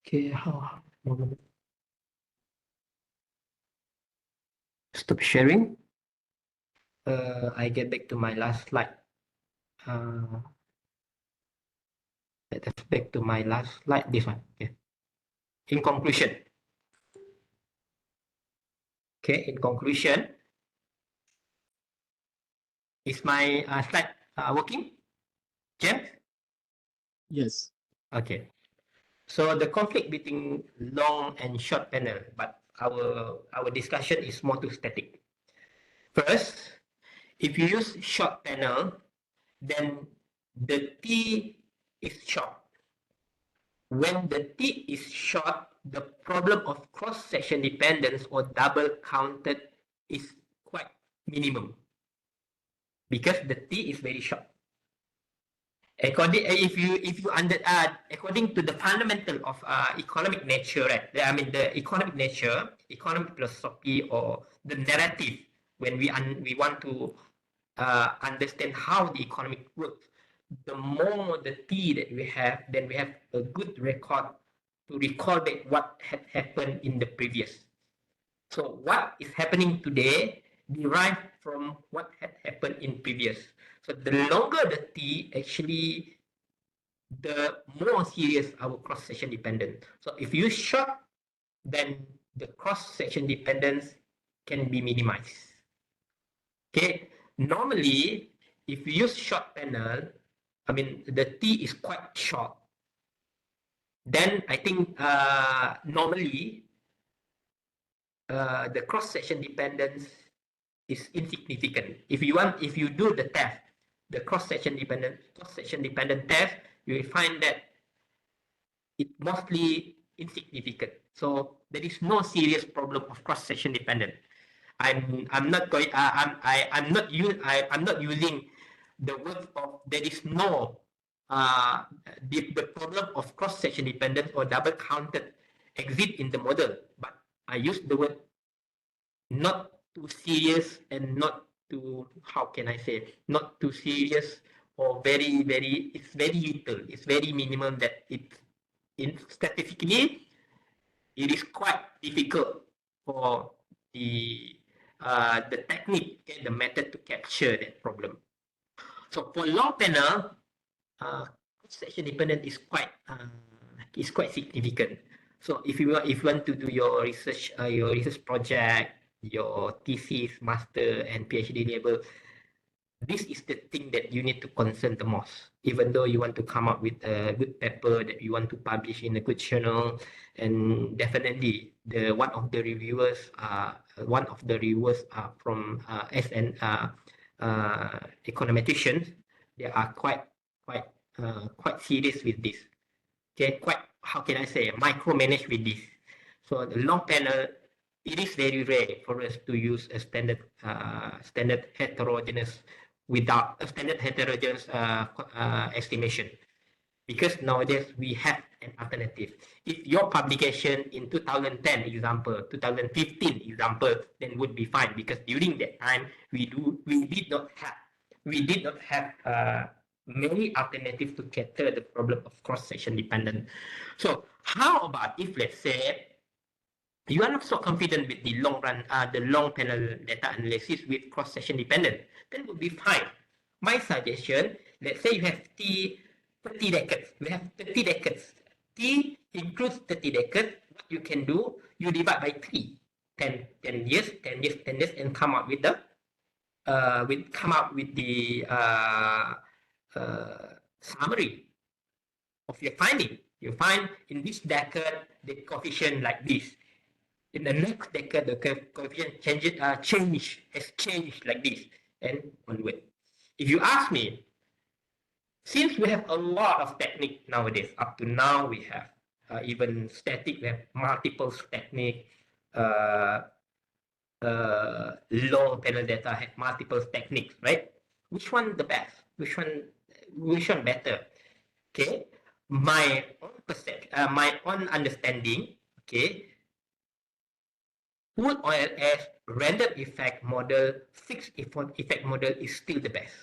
Okay, how? Stop sharing. I get back to my last slide. Let us back to my last slide. This one. Okay. In conclusion. Okay. In conclusion, is my slide working, James? Yes. Okay. So the conflict between long and short panel, but our discussion is more to static. First, if you use short panel, then the T is short. When the T is short, the problem of cross-section dependence or double counted is quite minimum because the T is very short. According according to the fundamental of economic nature, right? I mean the economic nature, economic philosophy, or the narrative. When we want to understand how the economic works, the more the T that we have, then we have a good record to recall back what had happened in the previous. So what is happening today derived from what had happened in previous. So the longer the T, actually, the more serious our cross-section dependence. So if you short, then the cross-section dependence can be minimized. Okay, normally, if you use short panel, I mean, the T is quite short. Then I think normally the cross-section dependence is insignificant. If you do the test, the cross-section dependent test, you will find that it's mostly insignificant. So there is no serious problem of cross-section dependent. I'm not using the word of there is no the problem of cross-section dependence or double counted exist in the model, but I use the word not too serious and not too, how can I say, not too serious or it's very little, it's very minimum that statistically it is quite difficult for the technique, okay, the method to capture that problem. So for long panel, section dependent is quite significant. So if you want to do your research project, your thesis, master, and PhD level, this is the thing that you need to concern the most. Even though you want to come up with a good paper that you want to publish in a good journal, and definitely one of the reviewers are from econometricians. They are quite serious with this. Okay, quite, how can I say, micromanage with this. So the long panel, it is very rare for us to use a standard heterogeneous without a standard heterogeneous estimation, because nowadays we have an alternative. If your publication in 2010 example, 2015 example, then would be fine, because during that time we did not have many alternatives to cater the problem of cross-section dependent. So how about if, let's say, you are not so confident with the long panel data analysis with cross-section dependent, then would be fine. My suggestion, let's say you have 30 decades. We have 30 decades. T includes 30 decades. What you can do, you divide by 3. 10 years, 10 years, 10 years, and come up with the summary of your finding. You find in this decade the coefficient like this. In the next decade, the coefficient has changed like this, and onward. If you ask me, since we have a lot of technique nowadays, up to now we have even static, we have multiple technique. Long panel data have multiple techniques, right? Which one the best? Which one better? okay, my own understanding, okay, full OLS random effect model, fixed effect model is still the best.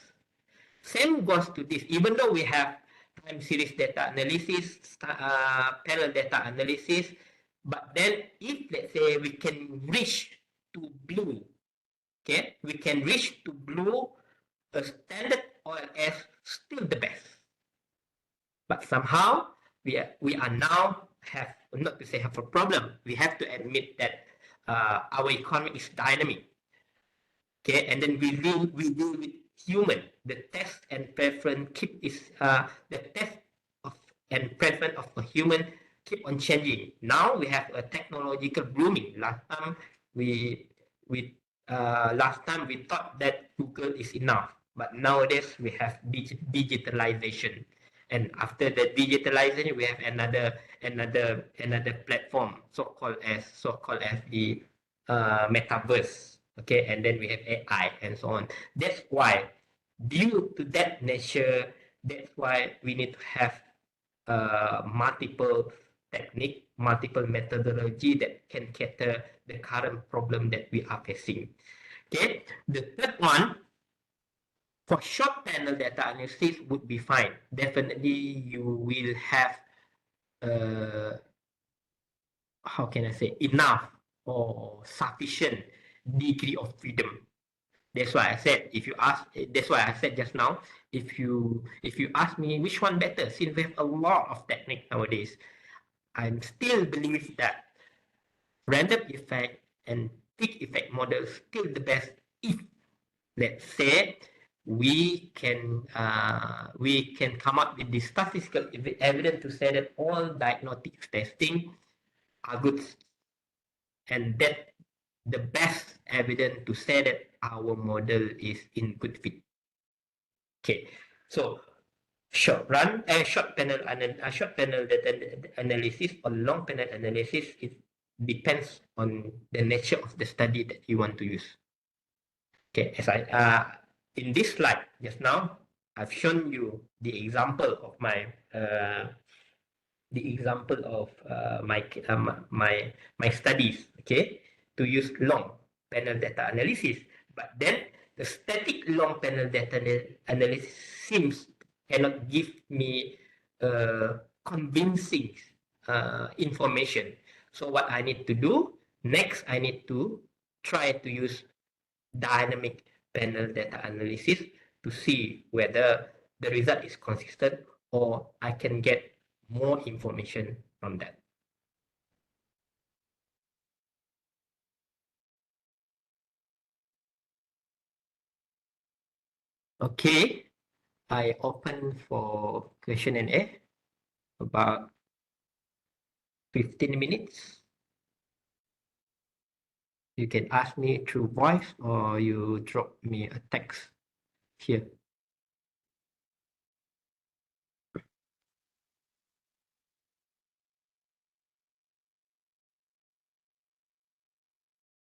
Same goes to this, even though we have time series data analysis, parallel data analysis, but then if let's say we can reach to blue, okay, we can reach to blue, a standard OLS still the best. But somehow we are now have, not to say have a problem, we have to admit that our economy is dynamic. Okay, and then we deal with human. The test and preference keep is the test of and preference of a human keep on changing. Now we have a technological blooming. Last time we thought that Google is enough, but nowadays we have digitalization, and after the digitalization we have another platform so-called as the metaverse. Okay, and then we have AI and so on. That's why, due to that nature, that's why we need to have multiple technique, multiple methodology that can cater the current problem that we are facing. Okay, the third one, for short panel data analysis would be fine. Definitely, you will have how can I say, enough or sufficient degree of freedom. That's why I said, if you ask, that's why I said just now, if you ask me which one better, since we have a lot of technique nowadays, I still believe that random effect and peak effect model is still the best if, let's say, we can come up with the statistical evidence to say that all diagnostic testing are good, and that the best evidence to say that our model is in good fit. Okay, so short panel data analysis or long panel analysis, it depends on the nature of the study that you want to use. Okay, as I in this slide just now, I've shown you the example of my my studies, okay, to use long panel data analysis. But then the static long panel data analysis seems cannot give me convincing information. So what I need to do next, I need to try to use dynamic panel data analysis to see whether the result is consistent or I can get more information from that. Okay, I open for question and A, about 15 minutes. You can ask me through voice or you drop me a text here.